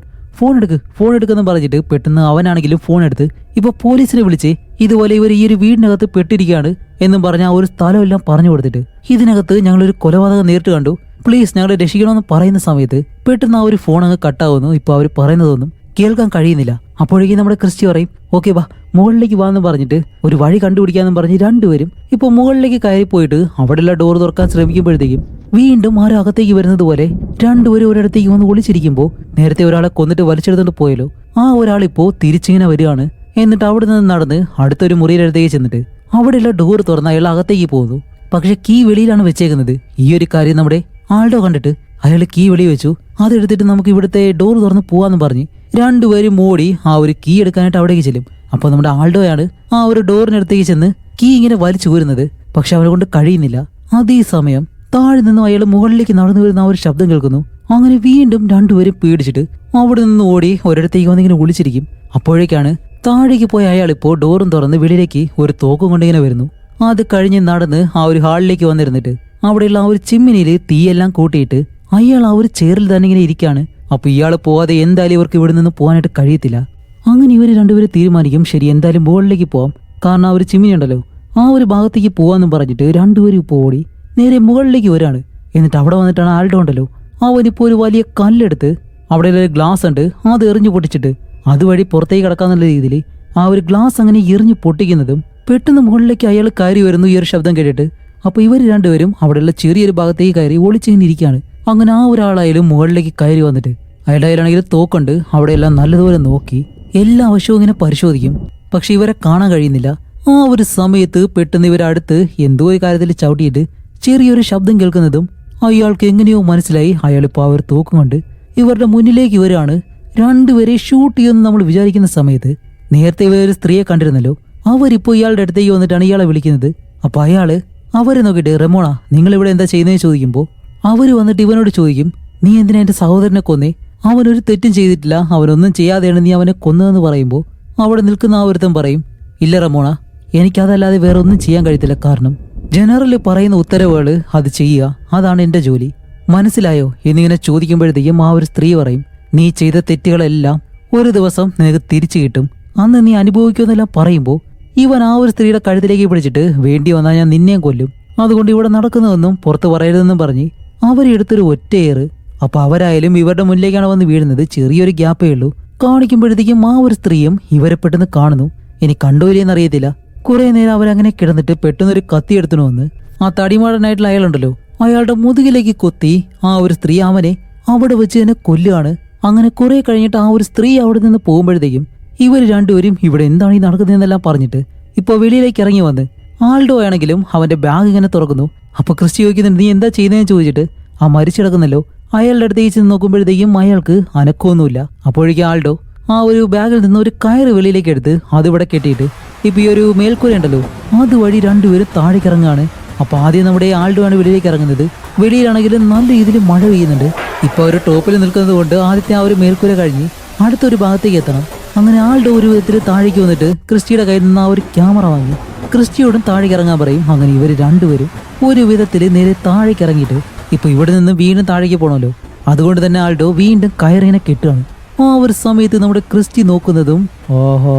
Speaker 1: എടുക്കെന്ന് പറഞ്ഞിട്ട് പെട്ടെന്ന് അവനാണെങ്കിലും ഫോൺ എടുത്ത് ഇപ്പൊ പോലീസിനെ വിളിച്ച് ഇതുപോലെ ഇവർ ഈ ഒരു വീടിനകത്ത് പെട്ടിരിക്കുകയാണ് എന്നും പറഞ്ഞ ആ ഒരു സ്ഥലമെല്ലാം പറഞ്ഞു കൊടുത്തിട്ട് ഇതിനകത്ത് ഞങ്ങളൊരു കൊലപാതകം നേരിട്ട് കണ്ടു, പ്ലീസ് ഞങ്ങളെ രക്ഷിക്കണമെന്ന് പറയുന്ന സമയത്ത് പെട്ടെന്ന് ആ ഒരു ഫോൺ അങ്ങ് കട്ടാവുന്നു. ഇപ്പൊ അവർ പറയുന്നതൊന്നും കേൾക്കാൻ കഴിയുന്നില്ല. അപ്പോഴേക്കും നമ്മുടെ ക്രിസ്റ്റി പറയും, ഓക്കെ വാ മുകളിലേക്ക് വാന്ന് പറഞ്ഞിട്ട് ഒരു വഴി കണ്ടുപിടിക്കാന്നും പറഞ്ഞ് രണ്ടുപേരും ഇപ്പൊ മുകളിലേക്ക് കയറി പോയിട്ട് അവിടെയുള്ള ഡോർ തുറക്കാൻ ശ്രമിക്കുമ്പോഴത്തേക്കും വീണ്ടും ആരും അകത്തേക്ക് വരുന്നത് പോലെ രണ്ടുപേരും ഒരിടത്തേക്ക് വന്ന് ഒളിച്ചിരിക്കുമ്പോൾ നേരത്തെ ഒരാളെ കൊന്നിട്ട് വലിച്ചെടുത്തോണ്ട് പോയല്ലോ ആ ഒരാളിപ്പോ തിരിച്ചിങ്ങനെ വരികയാണ്. എന്നിട്ട് അവിടെ നിന്ന് നടന്ന് അടുത്തൊരു മുറിയുടെ അടുത്തേക്ക് ചെന്നിട്ട് അവിടെയുള്ള ഡോർ തുറന്ന് അയാൾ അകത്തേക്ക് പോകുന്നു. പക്ഷെ കീ വെളിയിലാണ് വെച്ചേക്കുന്നത്. ഈ ഒരു കാര്യം നമ്മുടെ ആൾഡോ കണ്ടിട്ട് അയാൾ കീ വെളി വെച്ചു, അതെടുത്തിട്ട് നമുക്ക് ഇവിടുത്തെ ഡോർ തുറന്ന് പോവാന്ന് പറഞ്ഞ് രണ്ടുപേരും ഓടി ആ ഒരു കീ എടുക്കാനായിട്ട് അവിടേക്ക് ചെല്ലും. അപ്പൊ നമ്മുടെ ആൾഡോയാണ് ആ ഒരു ഡോറിനടുത്തേക്ക് ചെന്ന് കീ ഇങ്ങനെ വലിച്ചു കോരുന്നത്. പക്ഷെ അവരെ കൊണ്ട് കഴിയുന്നില്ല. അതേ സമയം താഴെ നിന്നും അയാൾ മുകളിലേക്ക് നടന്നു വരുന്ന ആ ഒരു ശബ്ദം കേൾക്കുന്നു. അങ്ങനെ വീണ്ടും രണ്ടുപേരും പേടിച്ചിട്ട് അവിടെ നിന്ന് ഓടി ഒരിടത്തേക്ക് വന്നിങ്ങനെ ഒളിച്ചിരിക്കും. അപ്പോഴേക്കാണ് താഴേക്ക് പോയ അയാൾ ഇപ്പോൾ ഡോറും തുറന്ന് വെളിയിലേക്ക് ഒരു തോക്കും കൊണ്ടിങ്ങനെ വരുന്നു. അത് കഴിഞ്ഞ് നടന്ന് ആ ഒരു ഹാളിലേക്ക് വന്നിരുന്നിട്ട് അവിടെയുള്ള ആ ഒരു ചിമ്മിനിയിൽ തീയെല്ലാം കൂട്ടിയിട്ട് അയാൾ ആ ഒരു ചെയറിൽ തന്നെ ഇങ്ങനെ ഇരിക്കുകയാണ്. അപ്പൊ ഇയാൾ പോവാതെ എന്തായാലും ഇവർക്ക് ഇവിടെ നിന്ന് പോകാനായിട്ട് കഴിയത്തില്ല. അങ്ങനെ ഇവർ രണ്ടുപേരും തീരുമാനിക്കും, ശരി എന്തായാലും മുകളിലേക്ക് പോവാം, കാരണം ആ ഒരു ചിമ്മിനി ഉണ്ടല്ലോ ആ ഒരു ഭാഗത്തേക്ക് പോവാന്നും പറഞ്ഞിട്ട് രണ്ടുപേരും ഇപ്പോൾ ഓടി നേരെ മുകളിലേക്ക് വരാണ്. എന്നിട്ട് അവിടെ വന്നിട്ടാണ് ആൾഡോ ഉണ്ടല്ലോ അവനിപ്പോൾ ഒരു വലിയ കല്ലെടുത്ത് അവിടെ ഒരു ഗ്ലാസ് ഉണ്ട് അത് എറിഞ്ഞു പൊട്ടിച്ചിട്ട് അതുവഴി പുറത്തേക്ക് കിടക്കാന്നുള്ള രീതിയിൽ ആ ഒരു ഗ്ലാസ് അങ്ങനെ എറിഞ്ഞു പൊട്ടിക്കുന്നതും പെട്ടെന്ന് മുകളിലേക്ക് അയാൾ കയറി വരുന്നു ഈ ഒരു ശബ്ദം കേട്ടിട്ട്. അപ്പൊ ഇവർ രണ്ടുപേരും അവിടെയുള്ള ചെറിയൊരു ഭാഗത്തേക്ക് കയറി ഒളിച്ചിങ്ങനെ ഇരിക്കുകയാണ്. അങ്ങനെ ആ ഒരാളായാലും മുകളിലേക്ക് കയറി വന്നിട്ട് അയാളുടെ കയ്യിലാണെങ്കിൽ തോക്കുണ്ട്, അവിടെയെല്ലാം നല്ലതുപോലെ നോക്കി എല്ലാ വശവും ഇങ്ങനെ പരിശോധിക്കും. പക്ഷെ ഇവരെ കാണാൻ കഴിയുന്നില്ല. ആ ഒരു സമയത്ത് പെട്ടെന്ന് ഇവരടുത്ത് എന്തോ ഒരു കാര്യത്തിൽ ചവിട്ടിയിട്ട് ചെറിയൊരു ശബ്ദം കേൾക്കുന്നതും അയാൾക്ക് എങ്ങനെയോ മനസ്സിലായി അയാളിപ്പോൾ ആ ഒരു തോക്കും കൊണ്ട് ഇവരുടെ മുന്നിലേക്ക് വരികയാണ്. രണ്ടുപേരെ ഷൂട്ട് ചെയ്യുമെന്ന് നമ്മൾ വിചാരിക്കുന്ന സമയത്ത് നേരത്തെ ഇവരൊരു സ്ത്രീയെ കണ്ടിരുന്നല്ലോ, അവരിപ്പോ ഇയാളുടെ അടുത്തേക്ക് വന്നിട്ടാണ് ഇയാളെ വിളിക്കുന്നത്. അപ്പൊ അയാള് അവരെ നോക്കിയിട്ട് റെമോണ നിങ്ങൾ ഇവിടെ എന്താ ചെയ്യുന്നതെന്ന് ചോദിക്കുമ്പോൾ അവര് വന്നിട്ട് ഇവനോട് ചോദിക്കും, നീ എന്തിനാ എന്റെ സഹോദരനെ കൊന്നേ? അവനൊരു തെറ്റും ചെയ്തിട്ടില്ല, അവനൊന്നും ചെയ്യാതെയാണ് നീ അവനെ കൊന്നതെന്ന് പറയുമ്പോൾ അവിടെ നിൽക്കുന്ന ആ ഒരുത്തൻ പറയും, ഇല്ല റമോണ, എനിക്കതല്ലാതെ വേറെ ഒന്നും ചെയ്യാൻ കഴിയത്തില്ല. കാരണം ജനറല് പറയുന്ന ഉത്തരവുകൾ അത് ചെയ്യുക, അതാണ് എന്റെ ജോലി. മനസ്സിലായോ എന്നിങ്ങനെ ചോദിക്കുമ്പോഴത്തേക്കും ആ ഒരു സ്ത്രീ പറയും, നീ ചെയ്ത തെറ്റുകളെല്ലാം ഒരു ദിവസം നിനക്ക് തിരിച്ചു കിട്ടും, അന്ന് നീ അനുഭവിക്കുമെന്നെല്ലാം പറയുമ്പോൾ ഇവൻ ആ ഒരു സ്ത്രീയുടെ കഴുത്തിലേക്ക് പിടിച്ചിട്ട് വേണ്ടി വന്നാൽ ഞാൻ നിന്നെയും കൊല്ലും, അതുകൊണ്ട് ഇവിടെ നടക്കുന്നതെന്നും പുറത്ത് പറയരുതെന്നും പറഞ്ഞ് അവരെടുത്തൊരു ഒറ്റയേറ്. അപ്പൊ അവരായാലും ഇവരുടെ മുന്നിലേക്കാണ് വന്ന് വീഴുന്നത്. ചെറിയൊരു ഗ്യാപ്പേ ഉള്ളൂ. കാണിക്കുമ്പോഴത്തേക്കും ആ ഒരു സ്ത്രീയും ഇവരെ പെട്ടെന്ന് കാണുന്നു. ഇനി കണ്ടുപോലെയെന്ന് അറിയത്തില്ല. കുറെ നേരം അവരങ്ങനെ കിടന്നിട്ട് പെട്ടെന്നൊരു കത്തി എടുത്തു വന്ന് ആ തടിമാടനായിട്ടുള്ള അയാളുണ്ടല്ലോ, അയാളുടെ മുതുകിലേക്ക് കൊത്തി ആ ഒരു സ്ത്രീ അവനെ അവിടെ വെച്ച് തന്നെ കൊല്ലുകയാണ്. അങ്ങനെ കുറെ കഴിഞ്ഞിട്ട് ആ ഒരു സ്ത്രീ അവിടെ നിന്ന് പോകുമ്പോഴത്തേക്കും ഇവർ രണ്ടുപേരും ഇവിടെ എന്താണ് ഈ നടക്കുന്നതെന്നെല്ലാം പറഞ്ഞിട്ട് ഇപ്പൊ വെളിയിലേക്ക് ഇറങ്ങി വന്ന് ആൾഡോ ആണെങ്കിലും അവന്റെ ബാഗ് ഇങ്ങനെ തുറക്കുന്നു. അപ്പൊ ക്രിസ്റ്റി ചോദിക്കുന്നുണ്ട്, നീ എന്താ ചെയ്യുന്നതെന്ന് ചോദിച്ചിട്ട് ആ മരിച്ചിടക്കുന്നല്ലോ അയാളുടെ അടുത്തേക്ക് ചെന്ന് നോക്കുമ്പോഴത്തേക്കും അയാൾക്ക് അനക്കമൊന്നുമില്ല. അപ്പോഴേക്കും ആൾഡോ ആ ഒരു ബാഗിൽ നിന്ന് ഒരു കയറ് വെളിയിലേക്ക് എടുത്ത് അതിവിടെ കെട്ടിയിട്ട് ഇപ്പൊ ഈ ഒരു മേൽക്കൂര ഉണ്ടല്ലോ അതുവഴി രണ്ടുപേരും താഴേക്ക് ഇറങ്ങുകയാണ്. അപ്പൊ ആദ്യം നമ്മുടെ ആൾഡോ ആണ് വെളിയിലേക്ക് ഇറങ്ങുന്നത്. വെളിയിലാണെങ്കിലും നല്ല രീതിയിൽ മഴ പെയ്യുന്നുണ്ട്. ഇപ്പൊ ഒരു ടോപ്പിൽ നിൽക്കുന്നത് കൊണ്ട് ആദ്യത്തെ ആ ഒരു മേൽക്കൂര കഴിഞ്ഞ് അടുത്തൊരു ഭാഗത്തേക്ക് എത്തണം. അങ്ങനെ ആൾഡോ ഒരു വിധത്തിൽ താഴേക്ക് വന്നിട്ട് ക്രിസ്റ്റിയുടെ കയ്യിൽ നിന്ന് ആ ഒരു ക്യാമറ വാങ്ങി ക്രിസ്റ്റിയോടും താഴേക്ക് ഇറങ്ങാൻ പറയും. അങ്ങനെ ഇവർ രണ്ടുപേരും ഒരു വിധത്തിൽ നേരെ താഴേക്ക് ഇറങ്ങിയിട്ട് ഇപ്പൊ ഇവിടെ നിന്ന് വീണ്ടും താഴേക്ക് പോകണമല്ലോ, അതുകൊണ്ട് തന്നെ ആൾഡോ വീണ്ടും കയറിങ്ങനെ കെട്ടുകയാണ്. ആ ഒരു സമയത്ത് നമ്മുടെ ക്രിസ്റ്റി നോക്കുന്നതും ഓഹോ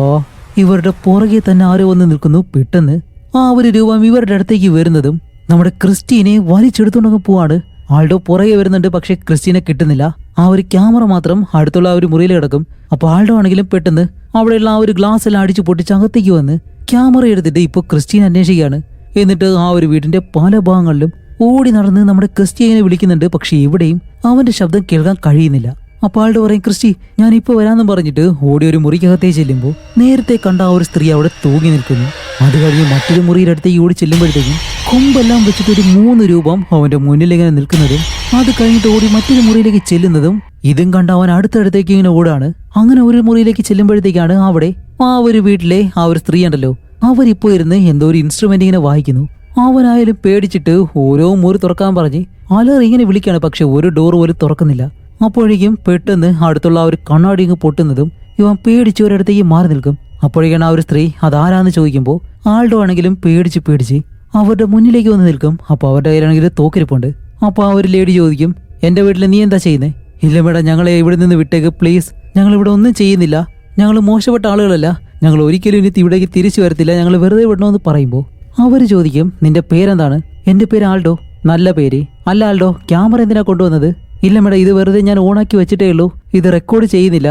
Speaker 1: ഇവരുടെ പുറകെ തന്നെ ആരോ വന്ന് നിൽക്കുന്നു. പെട്ടെന്ന് ആ ഒരു രൂപം ഇവരുടെ അടുത്തേക്ക് വരുന്നതും നമ്മുടെ ക്രിസ്റ്റീനെ വലിച്ചെടുത്തുകൊണ്ടങ്ങ് പോവാണ്. ആൾഡോ പുറകെ വരുന്നുണ്ട്, പക്ഷെ ക്രിസ്റ്റീനെ കിട്ടുന്നില്ല. ആ ഒരു ക്യാമറ മാത്രം അടുത്തുള്ള ആ ഒരു മുറിയിൽ കിടക്കും. അപ്പൊ ആൾഡോ ആണെങ്കിലും പെട്ടെന്ന് അവിടെയുള്ള ആ ഒരു ഗ്ലാസ് എല്ലാം അടിച്ചു പൊട്ടിച്ച് അകത്തേക്ക് വന്ന് ക്യാമറ എടുത്തിട്ട് ഇപ്പൊ ക്രിസ്റ്റീനെ അന്വേഷിക്കുകയാണ്. എന്നിട്ട് ആ ഒരു വീടിന്റെ പല ഭാഗങ്ങളിലും ഓടി നടന്ന് നമ്മുടെ ക്രിസ്റ്റീനെ വിളിക്കുന്നുണ്ട്. പക്ഷെ ഇവിടെയും അവന്റെ ശബ്ദം കേൾക്കാൻ കഴിയുന്നില്ല. അപ്പൊ ആൾഡോ പറയും, ക്രിസ്റ്റി ഞാൻ ഇപ്പൊ വരാമെന്ന് പറഞ്ഞിട്ട് ഓടി ഒരു മുറിക്കകത്തേക്ക് ചെല്ലുമ്പോൾ നേരത്തെ കണ്ട ആ ഒരു സ്ത്രീ അവിടെ തൂങ്ങി നിൽക്കുന്നു. അത് കഴിഞ്ഞ് മറ്റൊരു മുറിയുടെ അടുത്തേക്ക് ഓടി ചെല്ലുമ്പോഴത്തേക്കും കൊമ്പെല്ലാം വെച്ചിട്ട് ഒരു 3 രൂപം അവന്റെ മുന്നിൽ ഇങ്ങനെ നിൽക്കുന്നതും അത് കഴിഞ്ഞിട്ട് ഓടി മറ്റൊരു മുറിയിലേക്ക് ചെല്ലുന്നതും ഇതും കണ്ട അവൻ അടുത്തടുത്തേക്ക് ഇങ്ങനെ ഓടാണ്. അങ്ങനെ ഒരു മുറിയിലേക്ക് ചെല്ലുമ്പോഴത്തേക്കാണ് അവിടെ ആ ഒരു വീട്ടിലെ ആ ഒരു സ്ത്രീ ഉണ്ടല്ലോ, അവരിപ്പോ ഇരുന്ന് എന്തോ ഒരു ഇൻസ്ട്രുമെന്റ് ഇങ്ങനെ വായിക്കുന്നു. അവനായാലും പേടിച്ചിട്ട് ഓരോ മുറി തുറക്കാൻ പറഞ്ഞ് അലറി ഇങ്ങനെ വിളിക്കാണ്. പക്ഷെ ഒരു ഡോർ പോലും തുറക്കുന്നില്ല. അപ്പോഴേക്കും പെട്ടെന്ന് അടുത്തുള്ള ആ ഒരു കണ്ണാടി ഇങ്ങ് പൊട്ടുന്നതും ഇവൻ പേടിച്ച് ഒരിടത്തേക്ക് മാറി നിൽക്കും. അപ്പോഴേക്കാണ് ആ ഒരു സ്ത്രീ അതാരാന്ന് ചോദിക്കുമ്പോൾ ആൾഡോ ആണെങ്കിലും പേടിച്ച് അവരുടെ മുന്നിലേക്ക് വന്ന് നിൽക്കും. അപ്പൊ അവരുടെ കയ്യിലാണെങ്കിൽ തോക്കിരിപ്പുണ്ട്. അപ്പൊ ആ ഒരു ലേഡി ചോദിക്കും, എന്റെ വീട്ടിൽ നീ എന്താ ചെയ്യുന്നേ? ഇല്ല മേഡം, ഞങ്ങളെ ഇവിടെ നിന്ന് വിട്ടേക്ക് പ്ലീസ്, ഞങ്ങൾ ഇവിടെ ഒന്നും ചെയ്യുന്നില്ല, ഞങ്ങൾ മോശപ്പെട്ട ആളുകളല്ല, ഞങ്ങൾ ഒരിക്കലും ഇനി ഇവിടേക്ക് തിരിച്ചു വരത്തില്ല, ഞങ്ങൾ വെറുതെ വിടണമെന്ന് പറയുമ്പോൾ അവര് ചോദിക്കും, നിന്റെ പേരെന്താണ്? എന്റെ പേര് ആൾഡോ. നല്ല പേര്. അല്ല ആൾഡോ, ക്യാമറ എന്തിനാ കൊണ്ടുവന്നത്? ഇല്ല മേഡം, ഇത് വെറുതെ ഞാൻ ഓണാക്കി വെച്ചിട്ടേ ഉള്ളൂ, ഇത് റെക്കോർഡ് ചെയ്യുന്നില്ല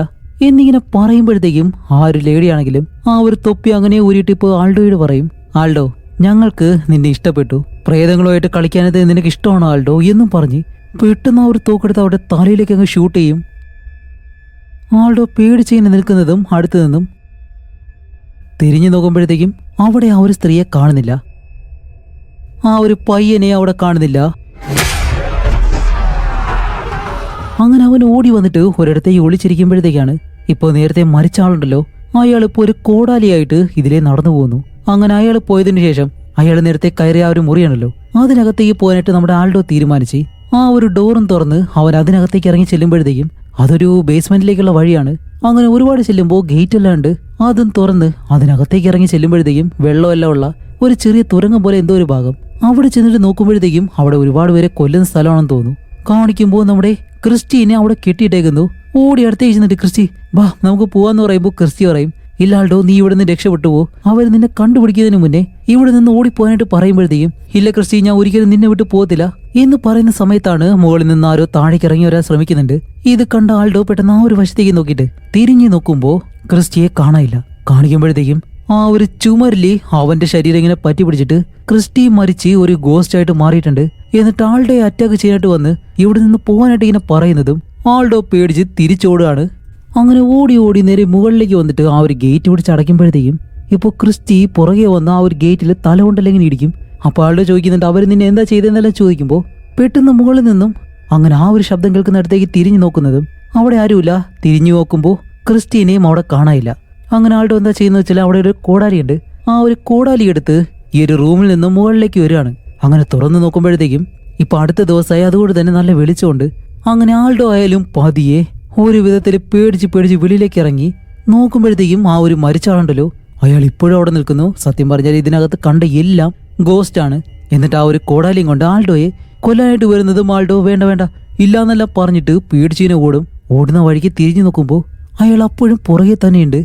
Speaker 1: എന്നിങ്ങനെ പറയുമ്പോഴത്തേക്കും ആ ഒരു ലേഡി ആണെങ്കിലും ആ ഒരു തൊപ്പി അങ്ങനെ ഊരിയിട്ട് ഇപ്പോൾ ആൾഡോയോട് പറയും, ആൾഡോ ഞങ്ങൾക്ക് നിന്നെ ഇഷ്ടപ്പെട്ടു, പ്രേതങ്ങളുമായിട്ട് കളിക്കാനത് നിനക്ക് ഇഷ്ടമാണോ ആൾഡോ എന്നും പറഞ്ഞ് പെട്ടെന്ന് ആ ഒരു തോക്കെടുത്ത് അവിടെ തലയിലേക്ക് അങ്ങ് ഷൂട്ട് ചെയ്യും. ആൾഡോ പേടിച്ച് ഇങ്ങനെ നിൽക്കുന്നതും അടുത്തു നിന്നും തിരിഞ്ഞു നോക്കുമ്പോഴത്തേക്കും അവിടെ ആ ഒരു സ്ത്രീയെ കാണുന്നില്ല, ആ ഒരു പയ്യനെ അവിടെ കാണുന്നില്ല. അങ്ങനെ അവൻ ഓടി വന്നിട്ട് ഒരിടത്തേക്ക് ഒളിച്ചിരിക്കുമ്പോഴത്തേക്കാണ് ഇപ്പോൾ നേരത്തെ മരിച്ച ആളുണ്ടല്ലോ അയാൾ ഇപ്പോൾ ഒരു കോടാലിയായിട്ട് ഇതിലേ നടന്നു പോകുന്നു. അങ്ങനെ അയാൾ പോയതിനു ശേഷം അയാൾ നേരത്തെ കയറിയ ആ ഒരു മുറിയാണല്ലോ അതിനകത്തേക്ക് പോകാനായിട്ട് നമ്മുടെ ആൾഡോ തീരുമാനിച്ച് ആ ഒരു ഡോറും തുറന്ന് അവൻ അതിനകത്തേക്ക് ഇറങ്ങി ചെല്ലുമ്പോഴത്തേക്കും അതൊരു ബേസ്മെന്റിലേക്കുള്ള വഴിയാണ്. അങ്ങനെ ഒരുപാട് ചെല്ലുമ്പോൾ ഗേറ്റ് എല്ലാം ഉണ്ട്, അതും തുറന്ന് അതിനകത്തേക്ക് ഇറങ്ങി ചെല്ലുമ്പോഴത്തേക്കും വെള്ളമെല്ലാം ഉള്ള ഒരു ചെറിയ തുരങ്കം പോലെ എന്തോ ഒരു ഭാഗം. അവിടെ ചെന്നിട്ട് നോക്കുമ്പോഴത്തേക്കും അവിടെ ഒരുപാട് പേരെ കൊല്ലുന്ന സ്ഥലമാണെന്ന് തോന്നുന്നു. കാണിക്കുമ്പോൾ നമ്മുടെ ക്രിസ്റ്റീനെ അവിടെ കെട്ടിയിട്ടേക്കുന്നു. ഓടി അടുത്തേക്ക് ചെന്നിട്ട് ക്രിസ്റ്റി ബാ നമുക്ക് പോവാന്ന് പറയുമ്പോൾ ക്രിസ്റ്റി പറയും, ഇല്ല ആൾഡോ നീ ഇവിടെ നിന്ന് രക്ഷപ്പെട്ടു പോ, അവർ നിന്നെ കണ്ടുപിടിക്കുന്നതിന് മുന്നേ ഇവിടെ നിന്ന് ഓടിപ്പോകാനായിട്ട് പറയുമ്പോഴത്തേക്കും ഇല്ല ക്രിസ്റ്റി ഞാൻ ഒരിക്കലും നിന്നെ വിട്ട് പോകത്തില്ല എന്ന് പറയുന്ന സമയത്താണ് മുകളിൽ നിന്ന് ആരോ താഴേക്ക് ഇറങ്ങി വരാൻ ശ്രമിക്കുന്നുണ്ട്. ഇത് കണ്ട ആൾഡോ പെട്ടെന്ന് ആ ഒരു വശത്തേക്ക് നോക്കിയിട്ട് തിരിഞ്ഞു നോക്കുമ്പോ ക്രിസ്റ്റിയെ കാണാനില്ല. കാണിക്കുമ്പോഴത്തേക്കും ആ ഒരു ചുമരില് അവന്റെ ശരീരം ഇങ്ങനെ പറ്റി പിടിച്ചിട്ട് ക്രിസ്റ്റി മരിച്ച് ഒരു ഗോസ്റ്റ് ആയിട്ട് മാറിയിട്ടുണ്ട്. എന്നിട്ട് ആൾഡോ അറ്റാക്ക് ചെയ്യാനായിട്ട് വന്ന് ഇവിടെ നിന്ന് പോകാനായിട്ട് ഇങ്ങനെ പറയുന്നതും ആൾഡോ പേടിച്ച് തിരിച്ചോടുകയാണ്. അങ്ങനെ ഓടി ഓടി നേരെ മുകളിലേക്ക് വന്നിട്ട് ആ ഒരു ഗേറ്റ് പിടിച്ച് അടയ്ക്കുമ്പോഴത്തേക്കും ഇപ്പോൾ ക്രിസ്റ്റി പുറകെ വന്ന് ആ ഒരു ഗേറ്റിൽ തല കൊണ്ടല്ലെങ്കിൽ ഇടിക്കും. അപ്പോൾ ആൾഡോ ചോദിക്കുന്നുണ്ട്, അവർ നിന്നെ എന്താ ചെയ്തതെന്നെല്ലാം ചോദിക്കുമ്പോൾ പെട്ടെന്ന് മുകളിൽ നിന്നും അങ്ങനെ ആ ഒരു ശബ്ദം കേൾക്കുന്നിടത്തേക്ക് തിരിഞ്ഞു നോക്കുന്നതും അവിടെ ആരുമില്ല. തിരിഞ്ഞു നോക്കുമ്പോൾ ക്രിസ്റ്റീനെയും അവിടെ കാണാനില്ല. അങ്ങനെ ആൾഡോ എന്താ ചെയ്യുന്നത് വെച്ചാൽ അവിടെ ഒരു കോടാലിയുണ്ട്. ആ ഒരു കോടാലി എടുത്ത് ഈ ഒരു റൂമിൽ നിന്ന് മുകളിലേക്ക് വരികയാണ്. അങ്ങനെ തുറന്നു നോക്കുമ്പോഴത്തേക്കും ഇപ്പൊ അടുത്ത ദിവസമായി, അതുകൊണ്ട് തന്നെ നല്ല വെളിച്ചമുണ്ട്. അങ്ങനെ ആൾഡോ ആയാലും പതിയെ ഒരു വിധത്തിൽ പേടിച്ച് വെളിയിലേക്ക് ഇറങ്ങി നോക്കുമ്പോഴത്തേക്കും ആ ഒരു മരിച്ചാളുണ്ടല്ലോ, അയാൾ ഇപ്പോഴും അവിടെ നിൽക്കുന്നു. സത്യം പറഞ്ഞാൽ ഇതിനകത്ത് കണ്ട എല്ലാം ഗോസ്റ്റ് ആണ്. എന്നിട്ട് ആ ഒരു കോടാലിയും കൊണ്ട് ആൾഡോയെ കൊല്ലാനായിട്ട് വരുന്നതും ആൾഡോ വേണ്ട ഇല്ലാന്നെല്ലാം പറഞ്ഞിട്ട് പേടിച്ചിനെ ഓടുന്ന വഴിക്ക് തിരിഞ്ഞു നോക്കുമ്പോൾ അയാൾ അപ്പോഴും പുറകെ തന്നെയുണ്ട്.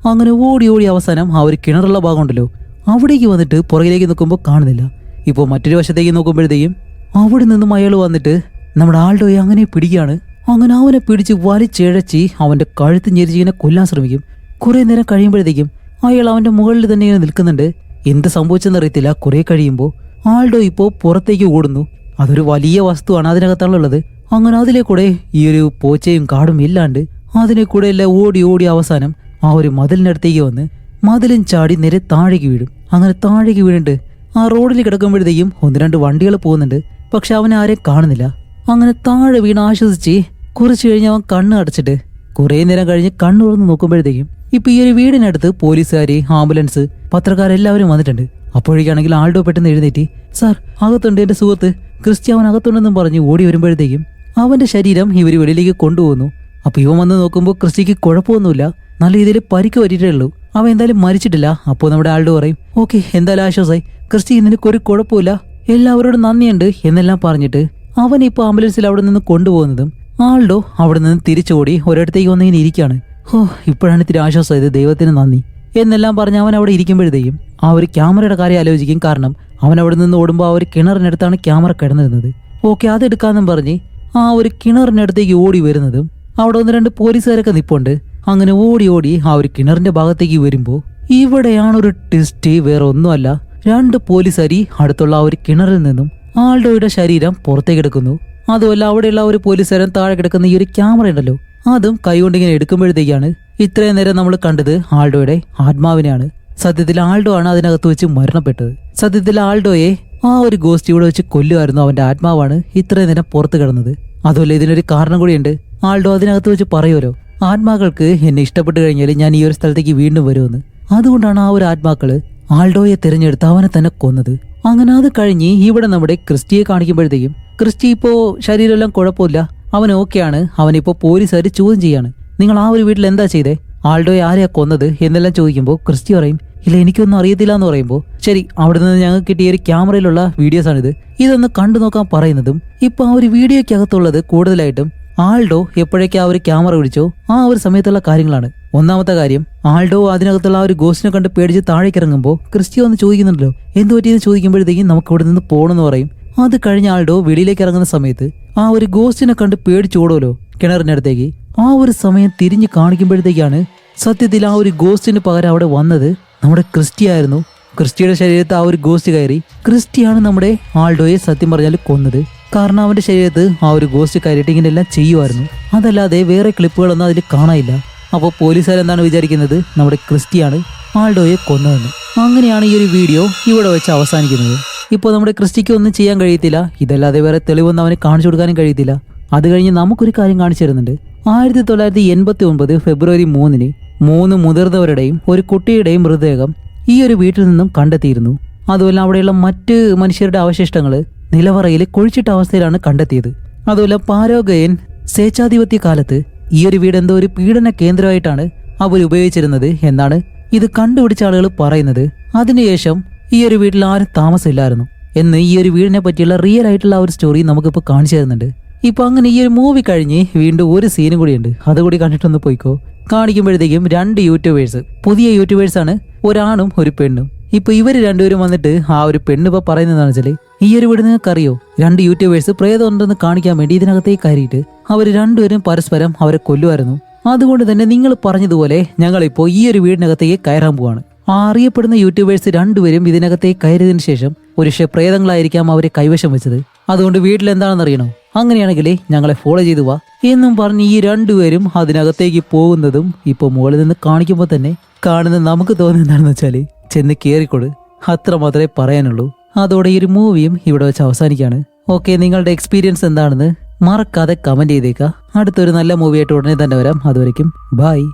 Speaker 1: അങ്ങനെ ഓടി അവസാനം ആ ഒരു കിണറുള്ള ഭാഗമുണ്ടല്ലോ അവിടേക്ക് വന്നിട്ട് പുറകിലേക്ക് നോക്കുമ്പോൾ കാണുന്നില്ല. ഇപ്പോൾ മറ്റൊരു വശത്തേക്ക് നോക്കുമ്പോഴത്തേക്കും അവിടെ നിന്നും അയാൾ വന്നിട്ട് നമ്മുടെ ആൾഡോയെ അങ്ങനെ പിടിക്കുകയാണ്. അങ്ങനെ അവനെ പിടിച്ച് വലിച്ചിഴച്ചി അവന്റെ കഴുത്ത് ഞെരിച്ചിങ്ങനെ കൊല്ലാൻ ശ്രമിക്കും. കുറെ നേരം കഴിയുമ്പോഴത്തേക്കും അയാൾ അവന്റെ മുകളിൽ തന്നെ ഇങ്ങനെ നിൽക്കുന്നുണ്ട്. എന്ത് സംഭവിച്ചെന്നറിയത്തില്ല. കുറെ കഴിയുമ്പോൾ ആൾഡോ ഇപ്പോൾ പുറത്തേക്ക് ഓടുന്നു. അതൊരു വലിയ വസ്തുവാണ് അതിനകത്താണുള്ളത്. അങ്ങനെ അതിലെ കൂടെ ഈ ഒരു പോച്ചയും കാടും ഇല്ലാണ്ട് അതിനെ കൂടെ എല്ലാം ഓടി അവസാനം ആ ഒരു മതിലിനടുത്തേക്ക് വന്ന് മതിലും ചാടി നേരെ താഴേക്ക് വീഴും. അങ്ങനെ താഴേക്ക് വീണിട്ട് ആ റോഡിൽ കിടക്കുമ്പോഴത്തേക്കും 1-2 വണ്ടികൾ പോകുന്നുണ്ട്. പക്ഷെ അവനെ ആരെയും കാണുന്നില്ല. അങ്ങനെ താഴെ വീണ് ആശ്വസിച്ച് കുറച്ച് കഴിഞ്ഞ് അവൻ കണ്ണ് അടച്ചിട്ട് കുറെ നേരം കഴിഞ്ഞ് കണ്ണു തുറന്ന് നോക്കുമ്പോഴത്തേക്കും ഇപ്പൊ ഈ ഒരു വീടിനടുത്ത് പോലീസുകാര്, ആംബുലൻസ്, പത്രക്കാരെല്ലാവരും വന്നിട്ടുണ്ട്. അപ്പോഴേക്കാണെങ്കിൽ ആൾഡോ പെട്ടെന്ന് എഴുന്നേറ്റ്, സാർ അകത്തുണ്ട്, എന്റെ സുഹൃത്ത് ക്രിസ്റ്റി അവൻ അകത്തുണ്ടെന്നും പറഞ്ഞ് ഓടി വരുമ്പോഴത്തേക്കും അവന്റെ ശരീരം ഇവർ വെളിയിലേക്ക് കൊണ്ടുപോകുന്നു. അപ്പൊ ഇവൻ വന്ന് നോക്കുമ്പോൾ ക്രിസ്റ്റിക്ക് കുഴപ്പമൊന്നുമില്ല, നല്ല രീതിയിൽ പരിക്ക് പറ്റിയിട്ടേ ഉള്ളൂ, അവൻ എന്തായാലും മരിച്ചിട്ടില്ല. അപ്പോൾ നമ്മുടെ ആൾഡോ പറയും, ഓക്കെ എന്തായാലും ആശ്വാസമായി, ക്രിസ്റ്റി നിനക്കൊരു കുഴപ്പമില്ല, എല്ലാവരോടും നന്ദിയുണ്ട് എന്നെല്ലാം പറഞ്ഞിട്ട് അവൻ ഇപ്പൊ ആംബുലൻസിൽ അവിടെ നിന്ന് കൊണ്ടുപോകുന്നതും ആൾഡോ അവിടെ നിന്ന് തിരിച്ചോടി ഒരിടത്തേക്ക് വന്നിങ്ങനെ ഇരിക്കുകയാണ്. ഓ ഇപ്പോഴാണ് ഇത്തിരി ആശ്വാസമായത്, ദൈവത്തിന് നന്ദി എന്നെല്ലാം പറഞ്ഞ് അവൻ അവിടെ ഇരിക്കുമ്പോഴത്തേക്കും ആ ഒരു ക്യാമറയുടെ കാര്യം ആലോചിക്കും. കാരണം അവൻ അവിടെ നിന്ന് ഓടുമ്പോൾ ആ ഒരു കിണറിനടുത്താണ് ക്യാമറ കിടന്നിരുന്നത്. ഓക്കെ അതെടുക്കാന്നും പറഞ്ഞ് ആ ഒരു കിണറിനടുത്തേക്ക് ഓടി വരുന്നതും അവിടെ 1-2 പോലീസുകാരൊക്കെ നിപ്പുണ്ട്. അങ്ങനെ ഓടി ആ ഒരു കിണറിന്റെ ഭാഗത്തേക്ക് വരുമ്പോൾ ഇവിടെയാണ് ഒരു ട്വിസ്റ്റ്. വേറെ ഒന്നുമല്ല, 2 പോലീസുകാരി അടുത്തുള്ള ആ ഒരു കിണറിൽ നിന്നും ആൾഡോയുടെ ശരീരം പുറത്തേക്ക് എടുക്കുന്നു. അതുമല്ല അവിടെയുള്ള ഒരു പോലീസുകാരൻ താഴെ കിടക്കുന്ന ഈ ഒരു ക്യാമറ ഉണ്ടല്ലോ അതും കൈകൊണ്ടിങ്ങനെ എടുക്കുമ്പോഴത്തേക്കാണ് ഇത്രയും നേരം നമ്മൾ കണ്ടത് ആൾഡോയുടെ ആത്മാവിനെയാണ്. സത്യത്തിൽ ആൾഡോ ആണ് അതിനകത്ത് വെച്ച് മരണപ്പെട്ടത്. സത്യത്തിൽ ആൾഡോയെ ആ ഒരു ഗോസ്റ്റ് ഇവിടെ വെച്ച് കൊല്ലുമായിരുന്നു. അവന്റെ ആത്മാവാണ് ഇത്രയും നേരം പുറത്ത് കിടന്നത്. അതുമല്ല ഇതിനൊരു കാരണം കൂടിയുണ്ട്. ആൾഡോ അതിനകത്ത് വെച്ച് പറയുമല്ലോ, ആത്മാക്കൾക്ക് എന്നെ ഇഷ്ടപ്പെട്ട് കഴിഞ്ഞാൽ ഞാൻ ഈ ഒരു സ്ഥലത്തേക്ക് വീണ്ടും വരുമെന്ന്. അതുകൊണ്ടാണ് ആ ഒരു ആത്മാക്കള് ആൾഡോയെ തിരഞ്ഞെടുത്ത് അവനെ തന്നെ കൊന്നത്. അങ്ങനെ അത് കഴിഞ്ഞ് ഇവിടെ നമ്മുടെ ക്രിസ്റ്റിയെ കാണിക്കുമ്പോഴത്തേക്കും ക്രിസ്റ്റി ഇപ്പോ ശരീരമെല്ലാം കുഴപ്പമില്ല, അവൻ ഓക്കെയാണ്. അവനിപ്പോ പോലീസുകാർ ചോദ്യം ചെയ്യാണ്, നിങ്ങൾ ആ ഒരു വീട്ടിൽ എന്താ ചെയ്തേ, ആൾഡോയെ ആരെയാ കൊന്നത് എന്നെല്ലാം ചോദിക്കുമ്പോൾ ക്രിസ്റ്റി പറയും, ഇല്ല എനിക്കൊന്നും അറിയത്തില്ല എന്ന് പറയുമ്പോൾ ശരി അവിടെ നിന്ന് ഞങ്ങൾക്ക് കിട്ടിയ ഒരു ക്യാമറയിലുള്ള വീഡിയോസ് ആണിത്, ഇതൊന്ന് കണ്ടു നോക്കാൻ പറയുന്നതും ഇപ്പൊ ആ ഒരു വീഡിയോയ്ക്കകത്തുള്ളത് കൂടുതലായിട്ടും ആൾഡോ എപ്പോഴേക്കും ആ ഒരു ക്യാമറ പിടിച്ചോ ആ ഒരു സമയത്തുള്ള കാര്യങ്ങളാണ്. ഒന്നാമത്തെ കാര്യം, ആൾഡോ അതിനകത്തുള്ള ആ ഒരു ഗോസ്റ്റിനെ കണ്ട് പേടിച്ച് താഴേക്ക് ഇറങ്ങുമ്പോൾ ക്രിസ്റ്റി ഒന്ന് ചോദിക്കുന്നുണ്ടല്ലോ എന്ത് പറ്റിയെന്ന് ചോദിക്കുമ്പോഴത്തേക്കും നമുക്ക് ഇവിടെ നിന്ന് പോകണമെന്ന് പറയും. അത് കഴിഞ്ഞ ആൾഡോ വെളിയിലേക്ക് ഇറങ്ങുന്ന സമയത്ത് ആ ഒരു ഗോസ്റ്റിനെ കണ്ട് പേടിച്ചോടുമല്ലോ കിണറിനടുത്തേക്ക്. ആ ഒരു സമയം തിരിഞ്ഞ് കാണിക്കുമ്പോഴത്തേക്കാണ് സത്യത്തിൽ ആ ഒരു ഗോസ്റ്റിന് പകരം അവിടെ വന്നത് നമ്മുടെ ക്രിസ്റ്റി ആയിരുന്നു. ക്രിസ്റ്റിയുടെ ശരീരത്ത് ആ ഒരു ഗോസ്റ്റ് കയറി. ക്രിസ്റ്റിയാണ് നമ്മുടെ ആൾഡോയെ സത്യം പറഞ്ഞാൽ കൊന്നത്. കാരണം അവന്റെ ശരീരത്ത് ആ ഒരു ഗോസ്റ്റ് കയറിയിട്ട് ഇങ്ങനെ എല്ലാം ചെയ്യുമായിരുന്നു. അതല്ലാതെ വേറെ ക്ലിപ്പുകളൊന്നും അതിൽ കാണാനില്ല. അപ്പോൾ പോലീസുകാരെന്താണ് വിചാരിക്കുന്നത്, നമ്മുടെ ക്രിസ്റ്റിയാണ് ആൾഡോയെ കൊന്നതെന്ന്. അങ്ങനെയാണ് ഈ ഒരു വീഡിയോ ഇവിടെ വെച്ച് അവസാനിക്കുന്നത്. ഇപ്പോൾ നമ്മുടെ ക്രിസ്റ്റിക്ക് ഒന്നും ചെയ്യാൻ കഴിയത്തില്ല, ഇതല്ലാതെ വേറെ തെളിവൊന്നും അവന് കാണിച്ചു കൊടുക്കാനും കഴിയത്തില്ല. അത് കഴിഞ്ഞ് നമുക്കൊരു കാര്യം കാണിച്ചു തരുന്നുണ്ട്. 1989 ഫെബ്രുവരി 3-ന് 3 മുതിർന്നവരുടെയും ഒരു കുട്ടിയുടെയും മൃതദേഹം ഈ ഒരു വീട്ടിൽ നിന്നും കണ്ടെത്തിയിരുന്നു. അതുമല്ല അവിടെയുള്ള മറ്റ് മനുഷ്യരുടെ അവശിഷ്ടങ്ങൾ നിലവറയിൽ കുഴിച്ചിട്ട അവസ്ഥയിലാണ് കണ്ടെത്തിയത്. അതുമല്ല പാരോഗയൻ സ്വേച്ഛാധിപത്യ കാലത്ത് ഈ ഒരു വീട് എന്തോ ഒരു പീഡന കേന്ദ്രമായിട്ടാണ് അവർ ഉപയോഗിച്ചിരുന്നത് എന്നാണ് ഇത് കണ്ടുപിടിച്ച ആളുകൾ പറയുന്നത്. അതിനുശേഷം ഈ ഒരു വീട്ടിൽ ആരും താമസമില്ലായിരുന്നു എന്ന് ഈ ഒരു വീടിനെ പറ്റിയുള്ള റിയൽ ആയിട്ടുള്ള ഒരു സ്റ്റോറി നമുക്കിപ്പോൾ കാണിച്ചു തരുന്നുണ്ട്. ഇപ്പൊ അങ്ങനെ ഈ ഒരു മൂവി കഴിഞ്ഞ് വീണ്ടും ഒരു സീനും കൂടിയുണ്ട്, അതുകൂടി കണ്ടിട്ടൊന്ന് പോയിക്കോ. കാണിക്കുമ്പോഴത്തേക്കും 2 യൂട്യൂബേഴ്സ്, പുതിയ യൂട്യൂബേഴ്സാണ്, ഒരാണും ഒരു പെണ്ണും. ഇപ്പൊ ഇവര് രണ്ടുപേരും വന്നിട്ട് ആ ഒരു പെണ്ണ് ഇപ്പൊ പറയുന്നതാണെന്ന് വെച്ചാല്, ഈ ഒരു വീട് നിങ്ങൾക്കറിയോ, 2 യൂട്യൂബേഴ്സ് പ്രേതം ഉണ്ടെന്ന് കാണിക്കാൻ വേണ്ടി ഇതിനകത്തേക്ക് കയറിയിട്ട് അവർ രണ്ടുപേരും പരസ്പരം അവരെ കൊല്ലുമായിരുന്നു. അതുകൊണ്ട് തന്നെ നിങ്ങൾ പറഞ്ഞതുപോലെ ഞങ്ങളിപ്പോ ഈ ഒരു വീടിനകത്തേക്ക് കയറാൻ പോവാണ്. ആ അറിയപ്പെടുന്ന യൂട്യൂബേഴ്സ് രണ്ടുപേരും ഇതിനകത്തേക്ക് കയറിയതിനു ശേഷം ഒരു പ്രേതങ്ങളായിരിക്കാം അവരെ കൈവശം വെച്ചത്. അതുകൊണ്ട് വീട്ടിൽ എന്താണെന്ന് അറിയണോ, അങ്ങനെയാണെങ്കിൽ ഞങ്ങളെ ഫോളോ ചെയ്തു വാ എന്നും പറഞ്ഞ് ഈ രണ്ടുപേരും അതിനകത്തേക്ക് പോകുന്നതും ഇപ്പൊ മുകളിൽ നിന്ന് കാണിക്കുമ്പോൾ തന്നെ കാണുന്ന നമുക്ക് തോന്നുന്നത് എന്താണെന്ന് വെച്ചാല് ചെന്ന് കയറിക്കൊട്, അത്ര മാത്രമേ പറയാനുള്ളൂ. അതോടെ ഈ ഒരു മൂവിയും ഇവിടെ വെച്ച് അവസാനിക്കുകയാണ്. ഓക്കെ, നിങ്ങളുടെ എക്സ്പീരിയൻസ് എന്താണെന്ന് മറക്കാതെ കമന്റ് ചെയ്തേക്കുക. അടുത്തൊരു നല്ല മൂവിയായിട്ട് ഉടനെ തന്നെ വരാം. അതുവരയ്ക്കും ബൈ.